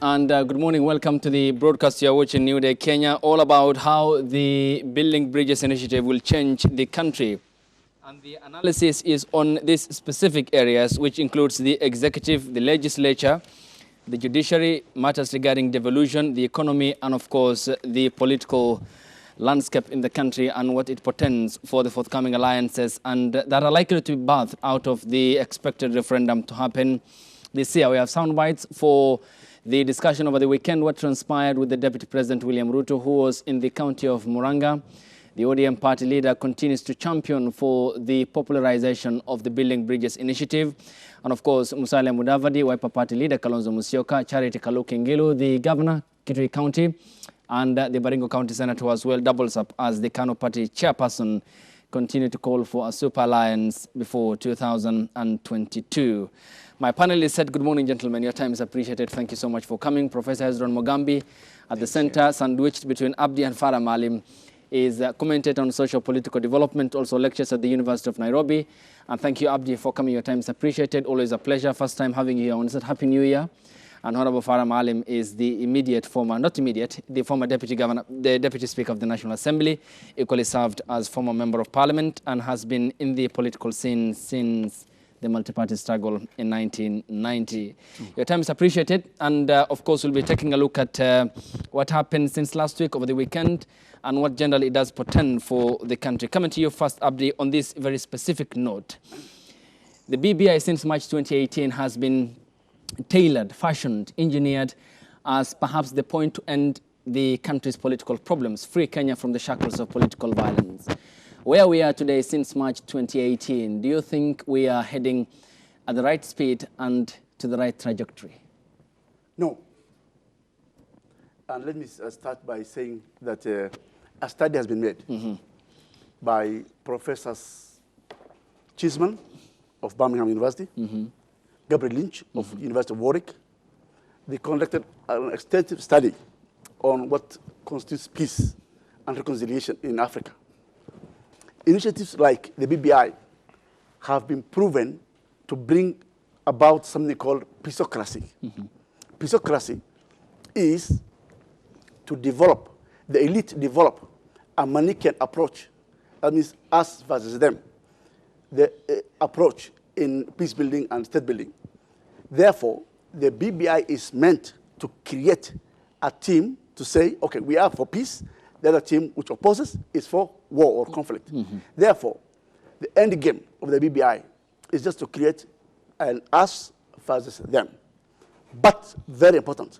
And good morning. Welcome to the broadcast you are watching New Day Kenya, all about how the Building Bridges initiative will change the country. And the analysis is on these specific areas, which includes the executive, the legislature, the judiciary, matters regarding devolution, the economy, and of course, the political landscape in the country and what it portends for the forthcoming alliances and that are likely to be birthed out of the expected referendum to happen this year. We have sound bites for the discussion over the weekend, what transpired with the Deputy President William Ruto, who was in the county of Muranga. The ODM party leader continues to champion for the popularization of the Building Bridges initiative. And of course, Musalia Mudavadi, Wiper party leader Kalonzo Musyoka, Charity Kaluki Ngilu, the governor, Kitui County, and the Baringo County Senator as well, doubles up as the Kano party chairperson, continue to call for a super alliance before 2022. My panelists said, good morning, gentlemen. Your time is appreciated. Thank you so much for coming. Professor Hezron Mogambi at the center, sandwiched between Abdi and Farah Maalim, is a commentator on social political development, also lectures at the University of Nairobi. And thank you, Abdi, for coming. Your time is appreciated. Always a pleasure. First time having you here. I want to say Happy New Year. And Honorable Farah Maalim is the the former Deputy Governor, the Deputy Speaker of the National Assembly, equally served as former Member of Parliament and has been in the political scene since the multi-party struggle in 1990. Your time is appreciated. And of course, we'll be taking a look at what happened since last week over the weekend and what generally it does portend for the country. Coming to you first, Abdi, on this very specific note. The BBI since March 2018 has been tailored, fashioned, engineered as perhaps the point to end the country's political problems, free Kenya from the shackles of political violence. Where we are today since March 2018, do you think we are heading at the right speed and to the right trajectory? No. And let me start by saying that a study has been made by Professors Chisman of Birmingham University, Gabriel Lynch of University of Warwick. They conducted an extensive study on what constitutes peace and reconciliation in Africa. Initiatives like the BBI have been proven to bring about something called peacocracy. Peacocracy is to develop, the elite develop a Manichaean approach. That means us versus them. The approach in peace building and state building. Therefore, the BBI is meant to create a team to say, okay, we are for peace. The other team which opposes is for war or conflict. Therefore, the end game of the BBI is just to create an us versus them. But very important,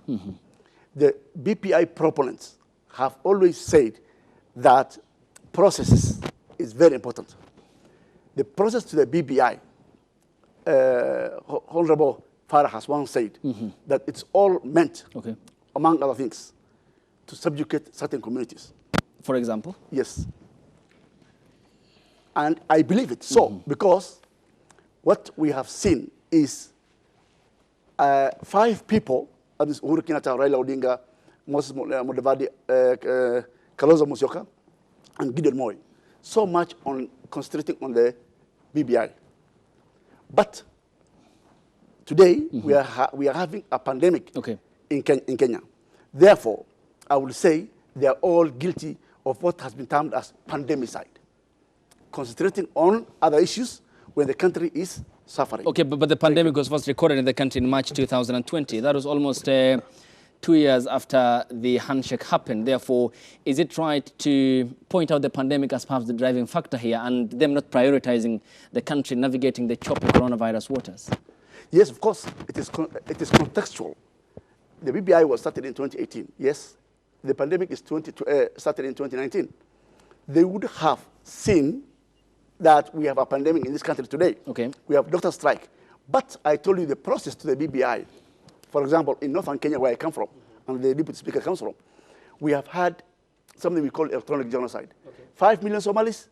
the BPI proponents have always said that processes is very important. The process to the BBI, Honorable Farah has once said that it's all meant, among other things, to subjugate certain communities. For example? Yes. And I believe it so, because what we have seen is 5 people, that is Uhuru Kenyatta, Raila Odinga, Moses Mudavadi, Kalonzo Musyoka, and Gideon Moi, so much on concentrating on the BBI. But today, we are having a pandemic in Kenya. Therefore, I would say they are all guilty of what has been termed as pandemicide, concentrating on other issues when the country is suffering. Okay, but the pandemic was first recorded in the country in March 2020. That was almost 2 years after the handshake happened. Therefore, is it right to point out the pandemic as perhaps the driving factor here and them not prioritizing the country navigating the choppy coronavirus waters? Yes, of course, it is contextual. The BBI was started in 2018, yes. The pandemic is started in 2019. They would have seen that we have a pandemic in this country today. We have doctor strike. But I told you the process to the BBI, for example, in northern Kenya, where I come from, and the Deputy Speaker comes from, we have had something we call electronic genocide. 5 million Somalis,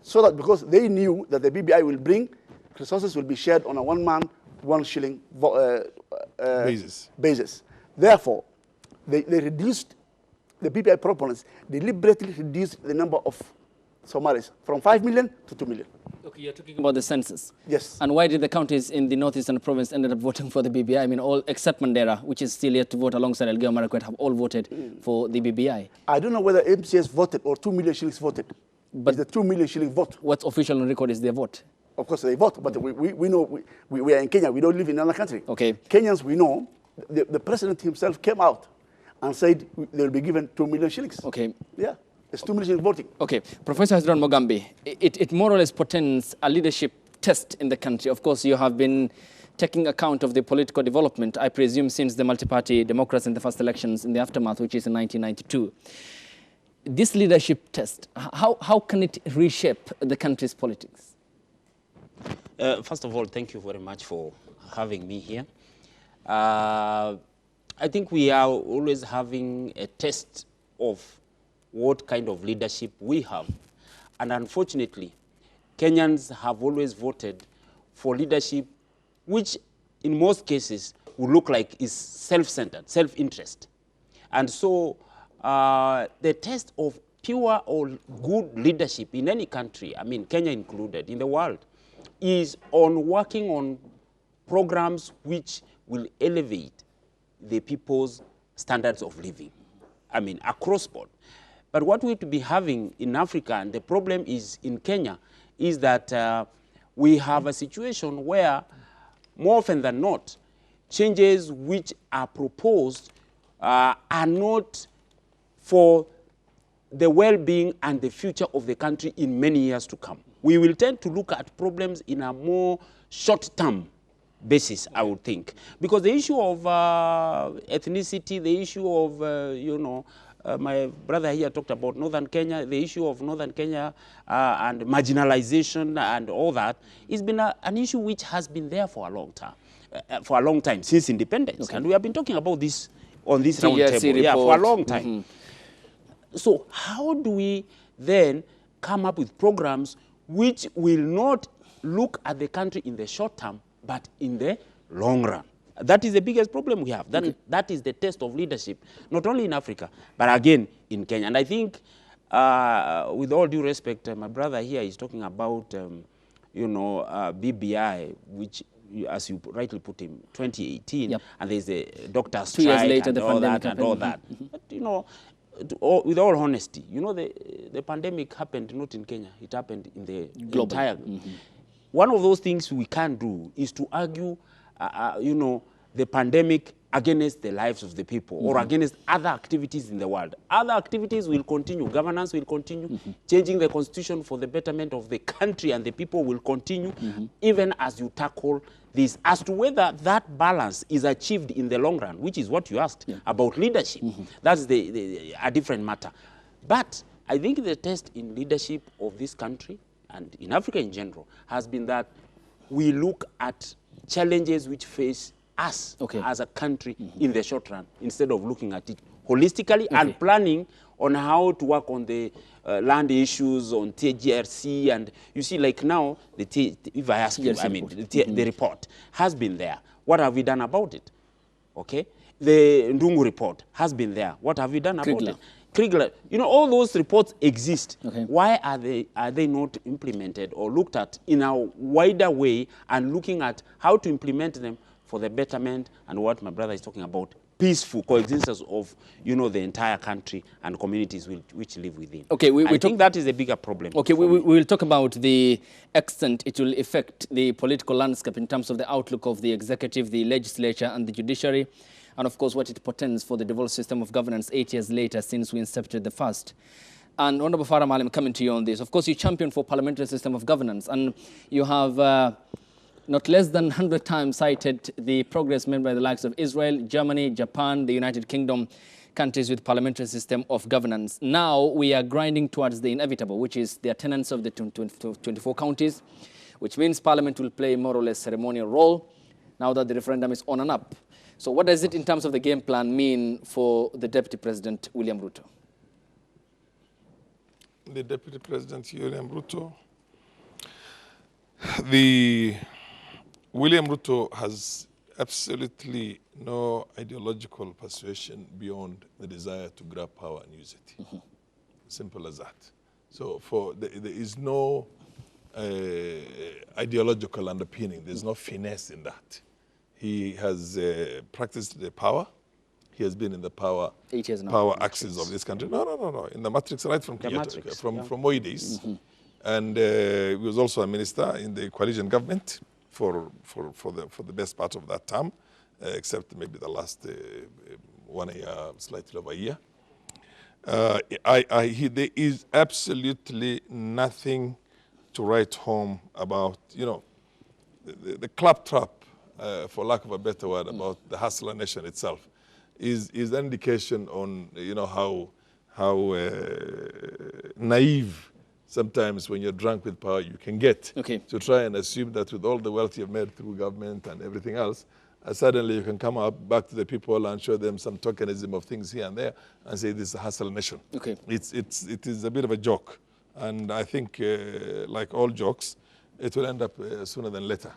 so that because they knew that the BBI will bring, resources will be shared on a 1 man, 1 shilling basis. Therefore, they reduced, the BBI proponents deliberately reduced the number of Somalis from 5 million to 2 million. Okay, you're talking about the census. Yes. And why did the counties in the northeastern province ended up voting for the BBI? I mean, all except Mandera, which is still yet to vote alongside Elgeyo Marakwet, have all voted for the BBI. I don't know whether MCS voted or 2 million shillings voted. But the 2 million shilling vote. What's official on record is their vote. Of course, they vote, but we know we are in Kenya. We don't live in another country. Okay. Kenyans, we know, the president himself came out and said they'll be given 2 million shillings. Okay. Yeah. It's 2 million voting. Okay. Professor Hasran Mogambi, it more or less portends a leadership test in the country. Of course, you have been taking account of the political development, I presume, since the multi-party democracy in the first elections in the aftermath, which is in 1992. This leadership test, how can it reshape the country's politics? First of all, thank you very much for having me here. I think we are always having a test of what kind of leadership we have. And unfortunately, Kenyans have always voted for leadership which in most cases would look like is self-centered, self-interest. And so the test of pure or good leadership in any country, I mean Kenya included, in the world, is on working on programs which will elevate the people's standards of living, I mean across board. But what we to be having in Africa, and the problem is in Kenya, is that we have a situation where more often than not, changes which are proposed are not for the well-being and the future of the country in many years to come. We will tend to look at problems in a more short-term basis, I would think. Because the issue of ethnicity, the issue of, my brother here talked about Northern Kenya, the issue of Northern Kenya and marginalization and all that, has been an issue which has been there for a long time, since independence. Okay. And we have been talking about this on this round table for a long time. Mm-hmm. So how do we then come up with programs which will not look at the country in the short term, but in the long run? That is the biggest problem we have. That is the test of leadership, not only in Africa, but again in Kenya. And I think, with all due respect, my brother here is talking about, BBI, which, as you rightly put him, 2018, yep. And there's a doctor's strike 2 years later, and all that and all that. But, with all honesty, the pandemic happened not in Kenya; it happened in the global. Entire. Mm-hmm. One of those things we can't do is to argue, the pandemic against the lives of the people, or against other activities in the world. Other activities will continue. Governance will continue. Changing the constitution for the betterment of the country and the people will continue, even as you tackle this. As to whether that balance is achieved in the long run, which is what you asked about leadership, that's a different matter. But I think the test in leadership of this country and in Africa in general has been that we look at challenges which face us as a country in the short run, instead of looking at it holistically and planning on how to work on the land issues, on TGRC. And you see, like now, if I ask you, I mean, the report has been there. What have we done about it? Okay? The Ndungu report has been there. What have we done about it? Kriegler, all those reports exist. Why are they not implemented or looked at in a wider way and looking at how to implement them for the betterment and what my brother is talking about, peaceful coexistence of, the entire country and communities which live within. Okay, I think that is a bigger problem. Okay, we will talk about the extent it will affect the political landscape in terms of the outlook of the executive, the legislature, and the judiciary, and of course what it portends for the devolved system of governance 8 years later since we incepted the first. And Honorable Farah Maalim, coming to you on this. Of course, you champion for parliamentary system of governance, and you have not less than 100 times cited the progress made by the likes of Israel, Germany, Japan, the United Kingdom, countries with parliamentary system of governance. Now we are grinding towards the inevitable, which is the attendance of the 24 counties, which means Parliament will play more or less ceremonial role now that the referendum is on and up. So what does it, in terms of the game plan, mean for the Deputy President, William Ruto? The Deputy President, William Ruto, William Ruto has absolutely no ideological persuasion beyond the desire to grab power and use it. Simple as that. So there is no ideological underpinning. There's no finesse in that. He has practiced the power. He has been in the power axis of this country. No. In the matrix, right from Kenyatta, from Moi days. And he was also a minister in the coalition government for the best part of that term, except maybe the last 1 year, slightly over a year. There is absolutely nothing to write home about, the claptrap, for lack of a better word, about the hustler nation itself is an indication on, how naive sometimes when you're drunk with power you can get. To try and assume that with all the wealth you've made through government and everything else, suddenly you can come up back to the people and show them some tokenism of things here and there and say this is a hustler nation. It is a bit of a joke. And I think, like all jokes, it will end up sooner than later.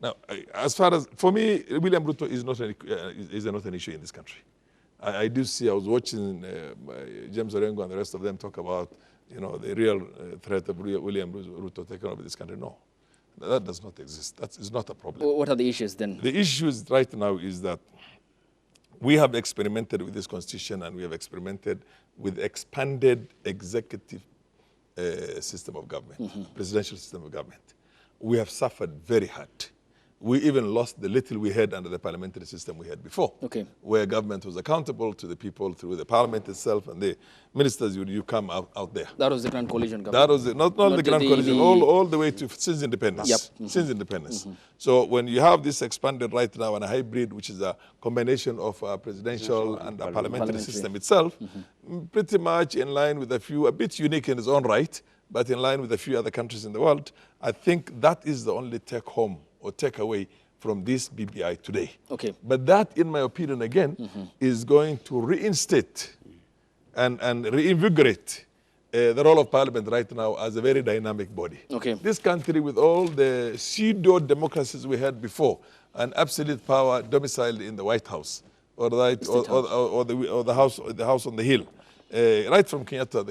Now, as far as, for me, William Ruto is not an issue in this country. I do see, I was watching James Orengo and the rest of them talk about, the real threat of William Ruto taking over this country. No, that does not exist. That is not a problem. What are the issues then? The issues right now is that we have experimented with this constitution and we have experimented with expanded executive system of government, presidential system of government. We have suffered very hard. We even lost the little we had under the parliamentary system we had before, where government was accountable to the people through the parliament itself, and the ministers, you come out there. That was the Grand Coalition government. That was not the Grand Coalition, all the way to since independence. Since independence. So when you have this expanded right now and a hybrid, which is a combination of a presidential and a parliamentary system itself, pretty much in line with a bit unique in its own right, but in line with a few other countries in the world, I think that is the only take-home or take away from this BBI today. But that, in my opinion, again, is going to reinstate and reinvigorate the role of Parliament right now as a very dynamic body. This country, with all the pseudo-democracies we had before, and absolute power domiciled in the White House, or the house on the hill, right from Kenyatta,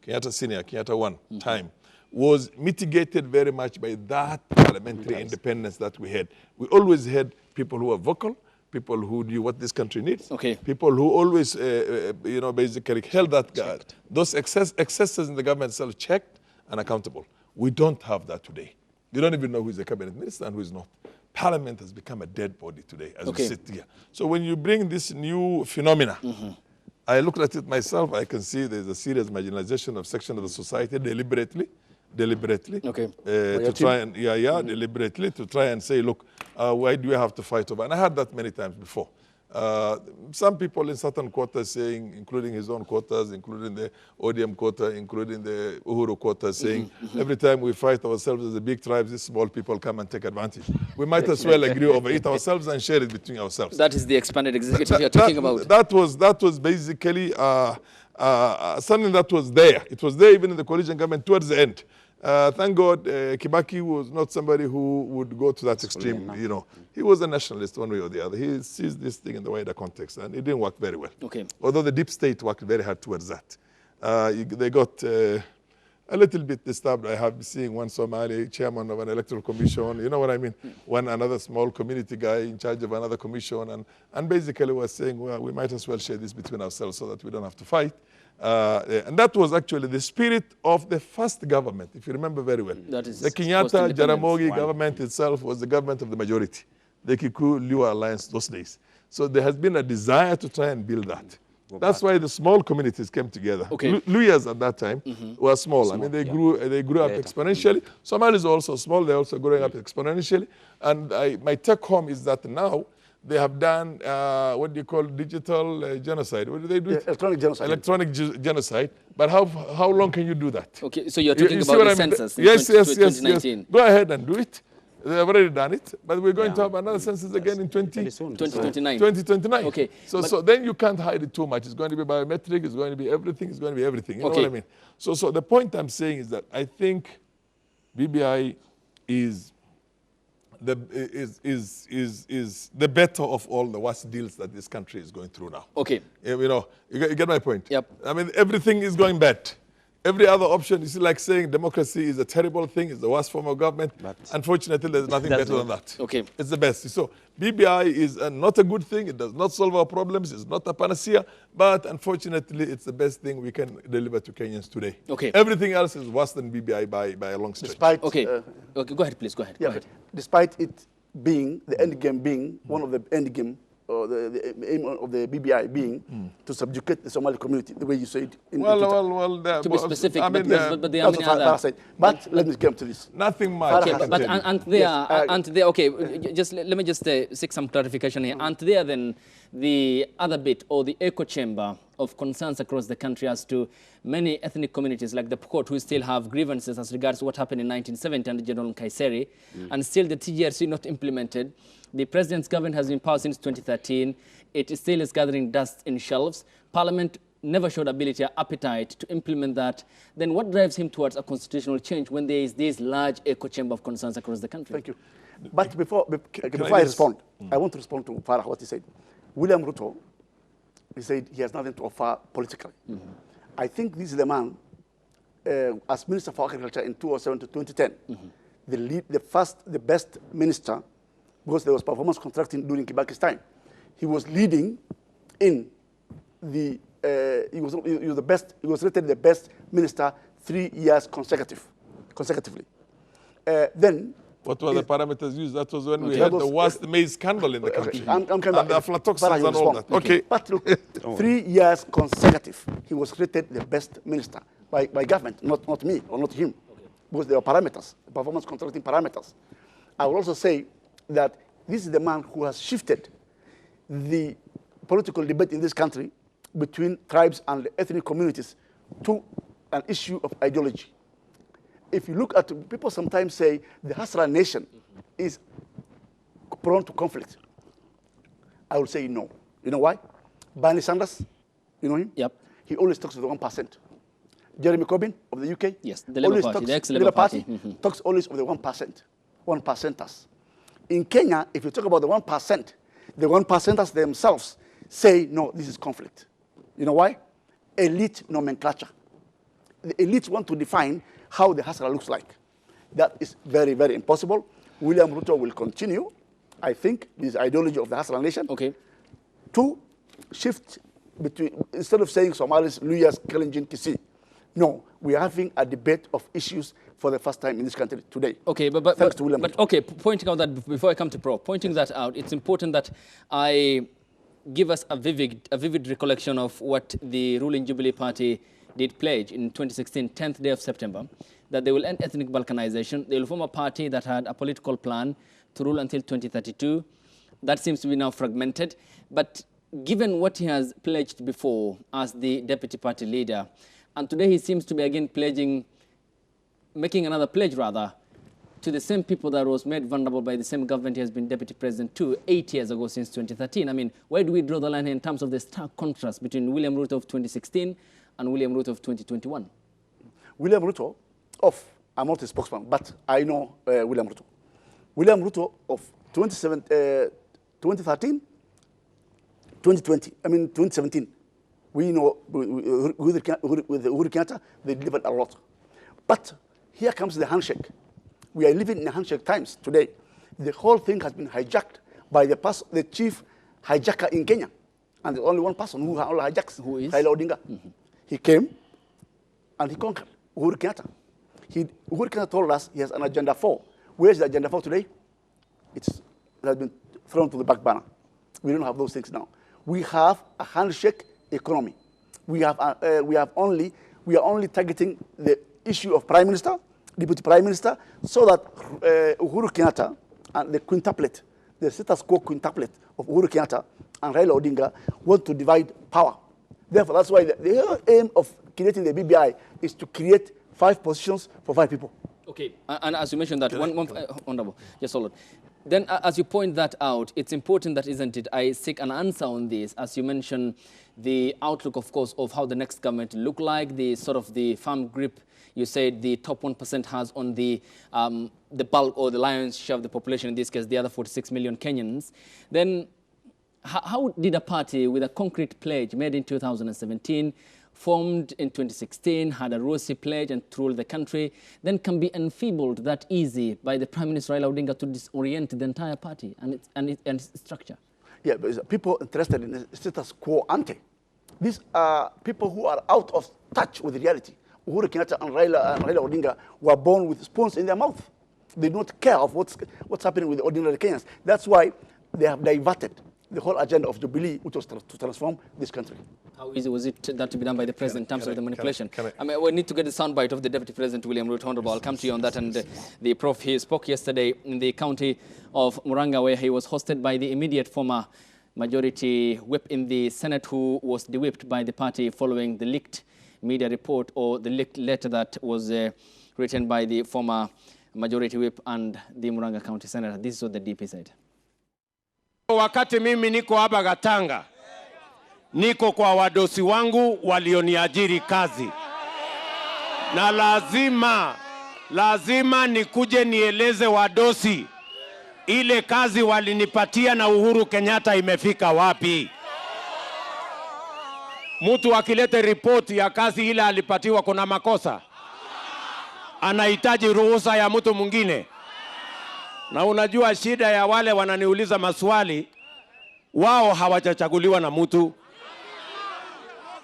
Kenyatta Senior, Kenyatta 1 time, was mitigated very much by that parliamentary independence that we had. We always had people who were vocal, people who knew what this country needs, people who always, basically held that those excesses in the government itself checked and accountable. We don't have that today. You don't even know who is a cabinet minister and who is not. Parliament has become a dead body today as we sit here. So when you bring this new phenomena, I looked at it myself, I can see there's a serious marginalization of section of the society deliberately, to try and, deliberately to try and say, look, why do we have to fight over? And I heard that many times before. Some people in certain quarters saying, including his own quarters, including the ODM quarter, including the Uhuru quarter, saying, every time we fight ourselves as a big tribe, these small people come and take advantage. We might as well agree over it ourselves and share it between ourselves. That is the expanded executive you're talking about. That was basically something that was there. It was there even in the coalition government towards the end. Thank God, Kibaki was not somebody who would go to that extreme, He was a nationalist one way or the other. He sees this thing in the wider context, and it didn't work very well. Although the deep state worked very hard towards that. They got a little bit disturbed. I have been seeing one Somali chairman of an electoral commission, you know what I mean? Another small community guy in charge of another commission, and basically was saying, well, we might as well share this between ourselves so that we don't have to fight. And that was actually the spirit of the first government, if you remember very well. That is the Kenyatta Jaramogi government itself was the government of the majority, the Kikuyu Alliance those days. So there has been a desire to try and build that. That's why the small communities came together. Luyas at that time were small. I mean, they grew up exponentially. Somalis are also small. They're also growing up exponentially. And my take home is that now they have done, what do you call, digital genocide. What do they do? Electronic genocide. Electronic genocide. But how long can you do that? So you're talking about the census in 2019. Yes. Go ahead and do it. They have already done it, but we're going to have another census again in 2029. 2029. So then you can't hide it too much. It's going to be biometric. It's going to be everything. It's going to be everything. You know what I mean? So the point I'm saying is that I think BBI is is the better of all the worst deals that this country is going through now. Okay. You know, you get my point? Yep. I mean, everything is going bad. Every other option is like saying democracy is a terrible thing, it's the worst form of government. But unfortunately, there's nothing better than that. Okay. It's the best. So BBI is not a good thing. It does not solve our problems. It's not a panacea. But unfortunately, it's the best thing we can deliver to Kenyans today. Okay. Everything else is worse than BBI by a long stretch. Despite, okay, go ahead, please. Go ahead. Yeah, go ahead. Despite it being, the end game being, one of the end game, or the aim of the BBI being to subjugate the Somali community, the way you said. To be specific, but there are many other. But let me come to this. Nothing much. Okay, but aren't there, okay, just let me just seek some clarification here. Aren't there then the other bit, or the echo chamber of concerns across the country as to many ethnic communities like the Pokot who still have grievances as regards what happened in 1970 under General Kaiseri, and still the TGRC not implemented. The president's government has been in power since 2013. It still is gathering dust in shelves. Parliament never showed ability or appetite to implement that. Then what drives him towards a constitutional change when there is this large echo chamber of concerns across the country? Thank you. But before I respond, I want to respond to Farah, what he said. William Ruto, he said he has nothing to offer politically. I think this is the man, as Minister for Agriculture in 2007 to 2010, the best minister, because there was performance contracting during Kibaki's time. He was leading in the, he was the best, he was rated the best minister 3 years consecutively. Then, what were the parameters used? That was when we had the worst maize scandal in the country. And the aflatoxins and all that. Okay. But look, 3 years consecutive, he was rated the best minister by government, not me or not him, because there were parameters, performance contracting parameters. I will also say that this is the man who has shifted the political debate in this country between tribes and ethnic communities to an issue of ideology. If you look at, people sometimes say the Hasra nation is prone to conflict. I will say no. You know why? Bernie Sanders, you know him? Yep. He always talks to the 1%. Jeremy Corbyn of the UK? Yes, the Labour Party, the ex-Labour Party. Talks always of the 1%, 1%ers. In Kenya, if you talk about the 1%, the 1%ers themselves say, no, this is conflict. You know why? Elite nomenclature. The elites want to define how the Hasra looks like. That is very, very impossible. William Ruto will continue, I think, this ideology of the Hasra nation. Okay. To shift between, instead of saying Somalis, Luyas, Kalenjin, Kisi. No, we are having a debate of issues for the first time in this country today. Okay, thanks to William Ruto. Okay, pointing out that, before I come to Prof, pointing that out, it's important that I give us a vivid recollection of what the ruling Jubilee Party did pledge in 2016, 10th day of September, that they will end ethnic balkanization. They will form a party that had a political plan to rule until 2032. That seems to be now fragmented. But given what he has pledged before as the deputy party leader, and today he seems to be again making another pledge rather, to the same people that was made vulnerable by the same government he has been deputy president to 8 years ago since 2013. I mean, where do we draw the line in terms of the stark contrast between William Ruto of 2016 and William Ruto of 2021? William Ruto I'm not a spokesman, but I know William Ruto. William Ruto of 2013, 2017, we know with Uhuru Kenyatta, they delivered a lot. But here comes the handshake. We are living in handshake times today. The whole thing has been hijacked by the chief hijacker in Kenya. And there's only one person who hijacks. Who is? Raila Odinga. He came and he conquered Uhuru Kenyatta. Uhuru Kenyatta told us he has an agenda 4. Where's the agenda 4 today? It has been thrown to the back burner. We don't have those things now. We have a handshake economy. We are only targeting the issue of prime minister, deputy prime minister, so that Uhuru Kenyatta and the quintuplet, the status quo quintuplet of Uhuru Kenyatta and Raila Odinga want to divide power. Therefore, that's why the aim of creating the BBI is to create 5 positions for 5 people. Okay, and as you mentioned that, honorable, just hold on. Then, as you point that out, it's important that, isn't it, I seek an answer on this, as you mentioned, the outlook, of course, of how the next government will look like, the sort of the firm grip you said the top 1% has on the bulk or the lion's share of the population, in this case, the other 46 million Kenyans. Then how did a party with a concrete pledge made in 2017, formed in 2016, had a rosy pledge and ruled the country, then can be enfeebled that easy by the Prime Minister Raila Odinga to disorient the entire party and its structure? Yeah, but people interested in the status quo ante. These are people who are out of touch with reality. Uhuru Kenyatta and Raila Odinga were born with spoons in their mouth. They don't care of what's happening with the ordinary Kenyans. That's why they have diverted the whole agenda of Jubilee, which was to transform this country. How easy was it that to be done by the president in terms of the manipulation? I mean, we need to get the soundbite of the Deputy President, William Ruto. Honorable, I'll come to you on that. And the Prof, he spoke yesterday in the county of Murang'a, where he was hosted by the immediate former majority whip in the Senate, who was de-whipped by the party following the leaked media report or the leaked letter that was written by the former majority whip and the Murang'a County Senator. This is what the DP said. Wakati mimi niko hapa Gatanga, niko kwa wadosi wangu walioniajiri kazi. Na lazima nikuje nieleze wadosi ile kazi walinipatia na Uhuru Kenyatta imefika wapi. Mtu akilete ripoti ya kazi ile alipatiwa kuna makosa, anahitaji ruhusa ya mtu mwingine. Na unajua shida ya wale wananiuliza maswali, wao hawajachaguliwa na mtu.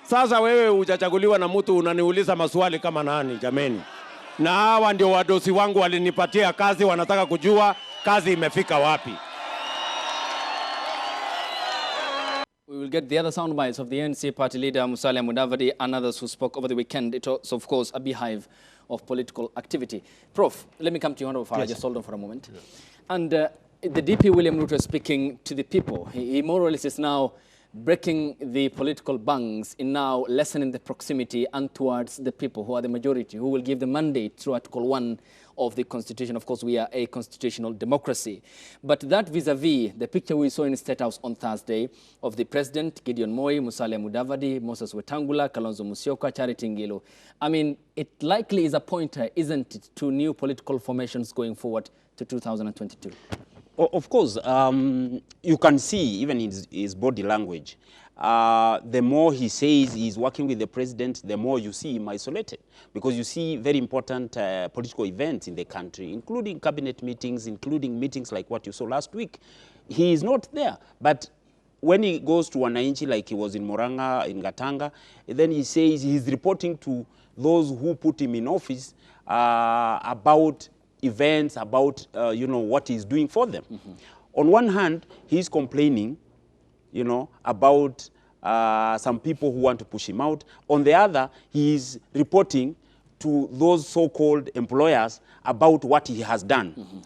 Sasa wewe hujachaguliwa na mtu, unaniuliza maswali kama nani jameni? Na hawa ndio wadosi wangu walinipatia kazi, wanataka kujua kazi imefika wapi. We will get the other soundbites of the NC party leader Musalia Mudavadi and others who spoke over the weekend. It was, of course, a beehive of political activity. Prof, let me come to you, Honorable Farah. Just hold on for a moment. Yes. And the DP William Ruto is speaking to the people. He more or less is now breaking the political bungs in now lessening the proximity and towards the people who are the majority, who will give the mandate through Article 1 of the Constitution. Of course, we are a constitutional democracy. But that vis-a-vis the picture we saw in the State House on Thursday of the President, Gideon Moi, Musalia Mudavadi, Moses Wetangula, Kalonzo Musyoka, Charity Ngilu. I mean, it likely is a pointer, isn't it, to new political formations going forward to 2022? Of course, you can see even in his body language, the more he says he's working with the president, the more you see him isolated. Because you see very important political events in the country, including cabinet meetings, including meetings like what you saw last week. He is not there. But when he goes to Wananchi, like he was in Murang'a, in Gatanga, then he says he's reporting to those who put him in office about events, about you know, what he's doing for them. Mm-hmm. On one hand, he's complaining, you know, about some people who want to push him out. On the other, he's reporting to those so-called employers about what he has done. Mm-hmm.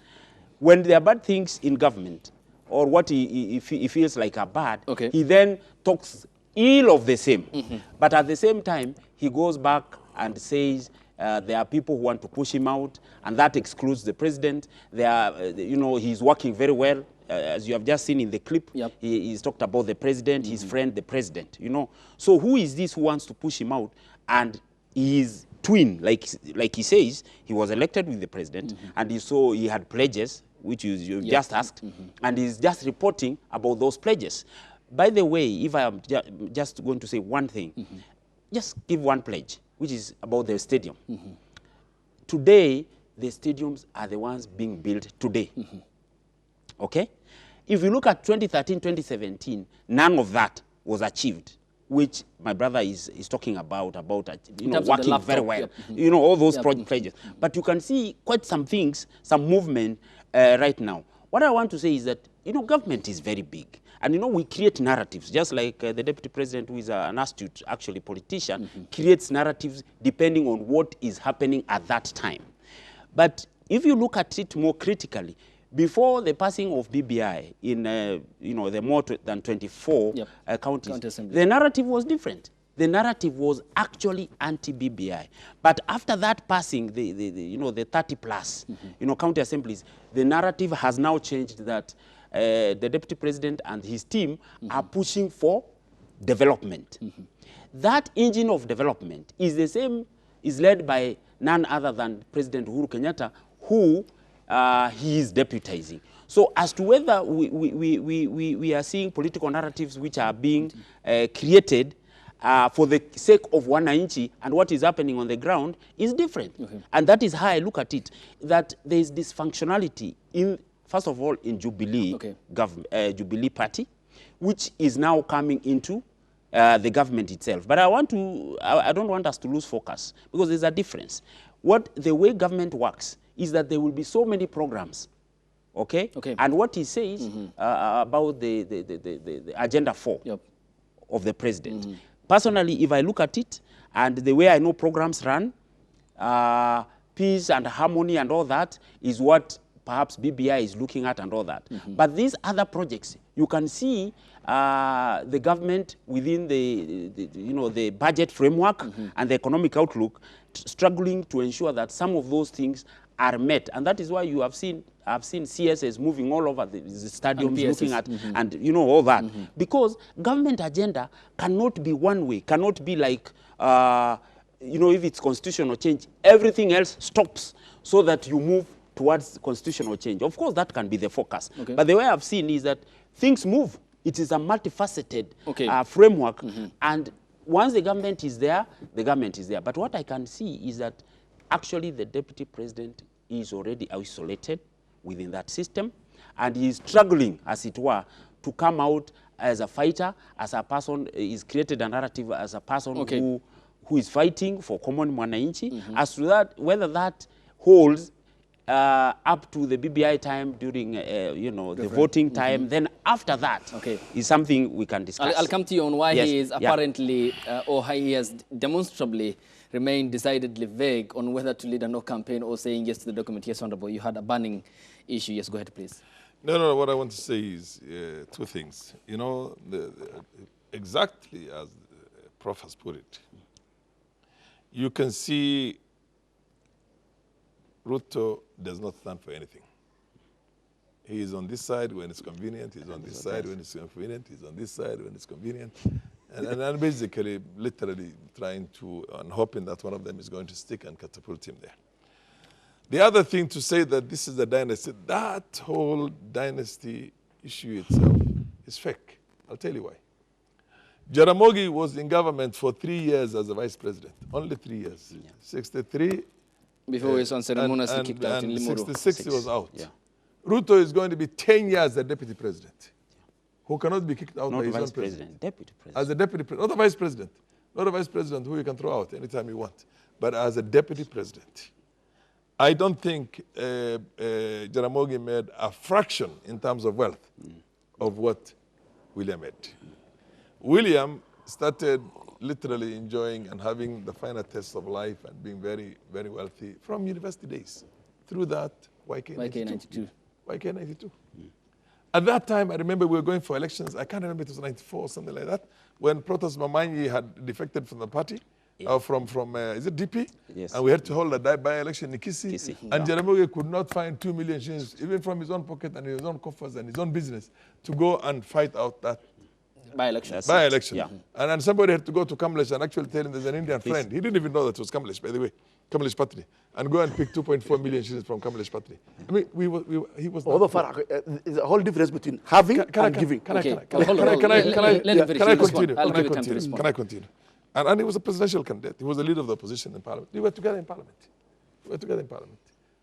When there are bad things in government, or what he feels like are bad, okay, he then talks ill of the same. Mm-hmm. But at the same time, he goes back and says, there are people who want to push him out, and that excludes the president. There are, you know, he's working very well. As you have just seen in the clip, yep, he's talked about the president, mm-hmm, his friend, the president, you know. So who is this who wants to push him out? And his twin, like he says, he was elected with the president, mm-hmm, and he had pledges, which you yep, just asked, mm-hmm, and he's just reporting about those pledges. By the way, if I am just going to say one thing, mm-hmm, just give one pledge, which is about the stadium. Mm-hmm. Today, the stadiums are the ones being built today. Mm-hmm. Okay? If you look at 2013, 2017, none of that was achieved, which my brother is talking about you know, working very well. Yep. Mm-hmm. You know, all those, yep, projects. Mm-hmm. But you can see quite some things, some movement right now. What I want to say is that, you know, government is very big. And, you know, we create narratives, just like the Deputy President, who is an astute, actually, politician, mm-hmm, creates narratives depending on what is happening at that time. But if you look at it more critically, before the passing of BBI in, you know, the more than 24 yep, counties, the narrative was different. the narrative was actually anti-BBI. But after that passing, the 30 plus, county assemblies, the narrative has now changed that the deputy president and his team are pushing for development. That engine of development is the same, is led by none other than President Uhuru Kenyatta, who he is deputizing. So as to whether we are seeing political narratives which are being created for the sake of wananchi, and what is happening on the ground is different. And that is how I look at it, that there is dysfunctionality in, first of all, in Jubilee, Jubilee Party, which is now coming into the government itself. But I don't want us to lose focus, because there's a difference. The way government works is that there will be so many programs, okay? And what he says about the Agenda 4 of the president. Personally, if I look at it, and the way I know programs run, peace and harmony and all that is what perhaps BBI is looking at and all that. But these other projects, you can see the government within the budget framework and the economic outlook struggling to ensure that some of those things are met. And that is why you have seen, I've seen CSS moving all over the stadiums, looking at, and all that. Because government agenda cannot be one way, cannot be like, if it's constitutional change, everything else stops so that you move towards constitutional change. Of course, that can be the focus. But the way I've seen is that things move. It is a multifaceted framework. And once the government is there, the government is there. But what I can see is that actually the deputy president is already isolated within that system, and he is struggling, as it were, to come out as a fighter, as a person. He's created a narrative as a person who is fighting for common mwananchi. As to that, whether that holds up to the BBI time during, the voting time, then after that is something we can discuss. I'll come to you on why he is apparently, or how he has demonstrably remained decidedly vague on whether to lead a no campaign or saying yes to the document. Yes, Honorable, you had a burning issue. Yes, go ahead, please. No, what I want to say is two things. Exactly as Prof has put it, you can see Ruto does not stand for anything. He is on this side when it's convenient. He's on this side when it's convenient. He's on this side when it's convenient. And basically, literally trying to, and hoping that one of them is going to stick and catapult him there. The other thing to say that this is a dynasty, that whole dynasty issue itself is fake. I'll tell you why. Jaramogi was in government for 3 years as a vice president. Only 3 years. 63. Before he was unceremoniously kicked out in Limuru. 66 he was out. Ruto is going to be 10 years as deputy president, who cannot be kicked out by his own president. Deputy president. As a deputy president, not a vice president. Not a vice president who you can throw out anytime you want, but as a deputy president. I don't think Jaramogi made a fraction in terms of wealth of what William made. William started literally enjoying and having the finer tastes of life and being very, very wealthy from university days. Through that, YK92. YK92. At that time, I remember we were going for elections. I can't remember, it was 94 or something like that, when Protas Mamanyi had defected from the party, from is it DP? Yes. And we had to hold a by-election in Kisii. And Jaramogi could not find 2 million shillings, even from his own pocket and his own coffers and his own business, to go and fight out that by-election. And somebody had to go to Kamlesh and actually tell him there's an Indian friend. He didn't even know that it was Kamlesh, by the way. Kamlesh Patri, and go and pick 2.4 million shillings from Kamlesh Patri. I mean, he was. Although there's a whole difference between having and giving. Can I continue? And he was a presidential candidate. He was the leader of the opposition in parliament. We were together in parliament.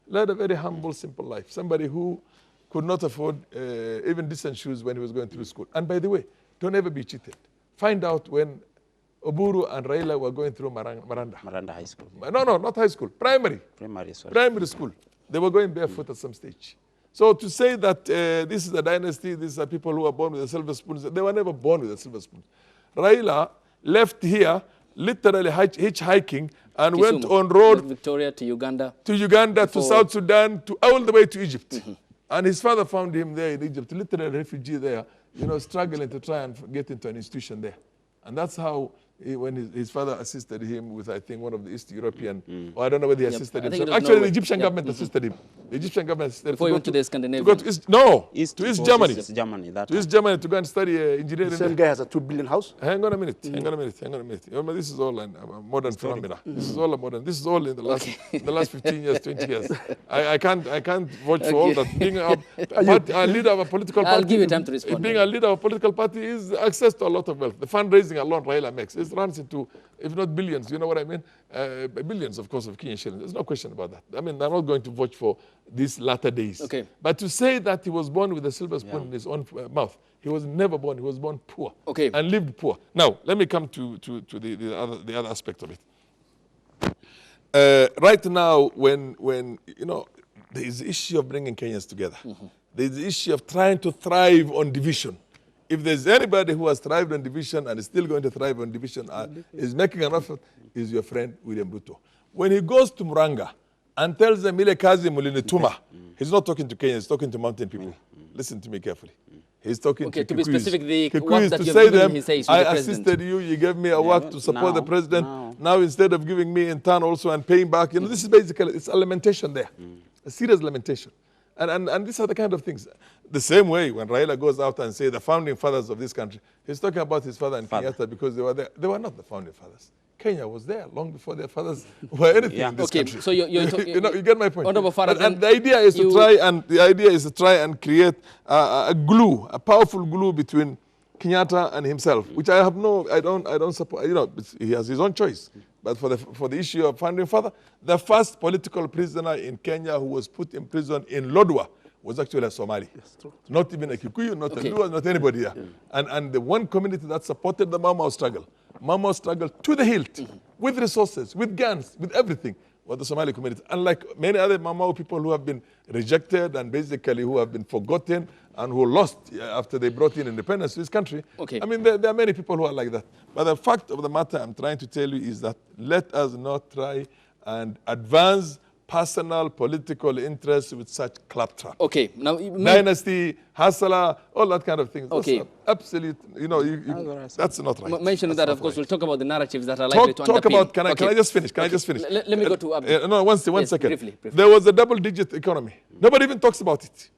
Led a very humble, simple life. Somebody who could not afford even decent shoes when he was going through school. And by the way, don't ever be cheated. Find out when Oburu and Raila were going through Maranda High School. No, not high school. Primary school. They were going barefoot at some stage. So to say that this is a dynasty, these are people who are born with a silver spoon, they were never born with a silver spoon. Raila left here, literally hitchhiking, and went on road Victoria to Uganda, to South Sudan, to all the way to Egypt. And his father found him there in Egypt, literally a refugee there, struggling to try and get into an institution there. And that's how, when his father assisted him with, I think, one of the East European, or I don't know whether he assisted himself. Actually, Norway. the Egyptian government assisted him. The Egyptian government assisted him. Before he went to the Scandinavian. To go to East, no, to East Germany. To East Germany to go and study engineering. The same guy has a 2 billion house. Hang on a minute. This is all a modern phenomena. This is all a modern. This is all in the last 15 years, 20 years. I can't vouch for all that. Being a leader of a political party. I'll give you time to respond. Being a leader of a political party is access to a lot of wealth. The fundraising alone Raila makes, it runs into, if not billions, you know what I mean? Billions, of course, of Kenyan shillings. There's no question about that. I mean, I'm not going to vouch for these latter days. Okay. But to say that he was born with a silver spoon in his own mouth, he was never born. He was born poor. Okay. And lived poor. Now, let me come to the other aspect of it. Right now, when you know, there is the issue of bringing Kenyans together. There is the issue of trying to thrive on division. If there's anybody who has thrived on division and is still going to thrive on division, is making an effort, is your friend William Ruto. When he goes to Muranga and tells them, Ile kazi mulinituma, he's not talking to Kenyans, he's talking to mountain people. Listen to me carefully. He's talking to Kikuyus. To be specific, the Kikuyus that to you say have given, them, he says, I assisted you, you gave me a work to support the president. Now instead of giving me in turn also and paying back, you know, this is basically, it's a lamentation there. A serious lamentation. And these are the kind of things. The same way when Raila goes out and says the founding fathers of this country, he's talking about his father and Kenyatta because they were there. They were not the founding fathers. Kenya was there long before their fathers were anything in this country. So you get my point. And the idea is to try and create a glue, a powerful glue between Kenyatta and himself, which I don't support. You know, he has his own choice. But for the issue of founding father, the first political prisoner in Kenya who was put in prison in Lodwar was actually a Somali. Yes, not even a Kikuyu, not a Luo, not anybody here. And the one community that supported the Mau Mau struggle to the hilt, with resources, with guns, with everything, was the Somali community. Unlike many other Mau Mau people who have been rejected and basically who have been forgotten and who lost after they brought in independence to this country. I mean, there are many people who are like that. But the fact of the matter I'm trying to tell you is that let us not try and advance personal political interests with such claptrap. Now dynasty, hasala, all that kind of things. That's absolute, you know, that's not right. Mentioning that, of course, we'll talk about the narratives that are likely to underpin. Talk about, can I just finish? Can I just finish? Let me go to Abdi. No, one second. Briefly. There was a double-digit economy. Nobody even talks about it.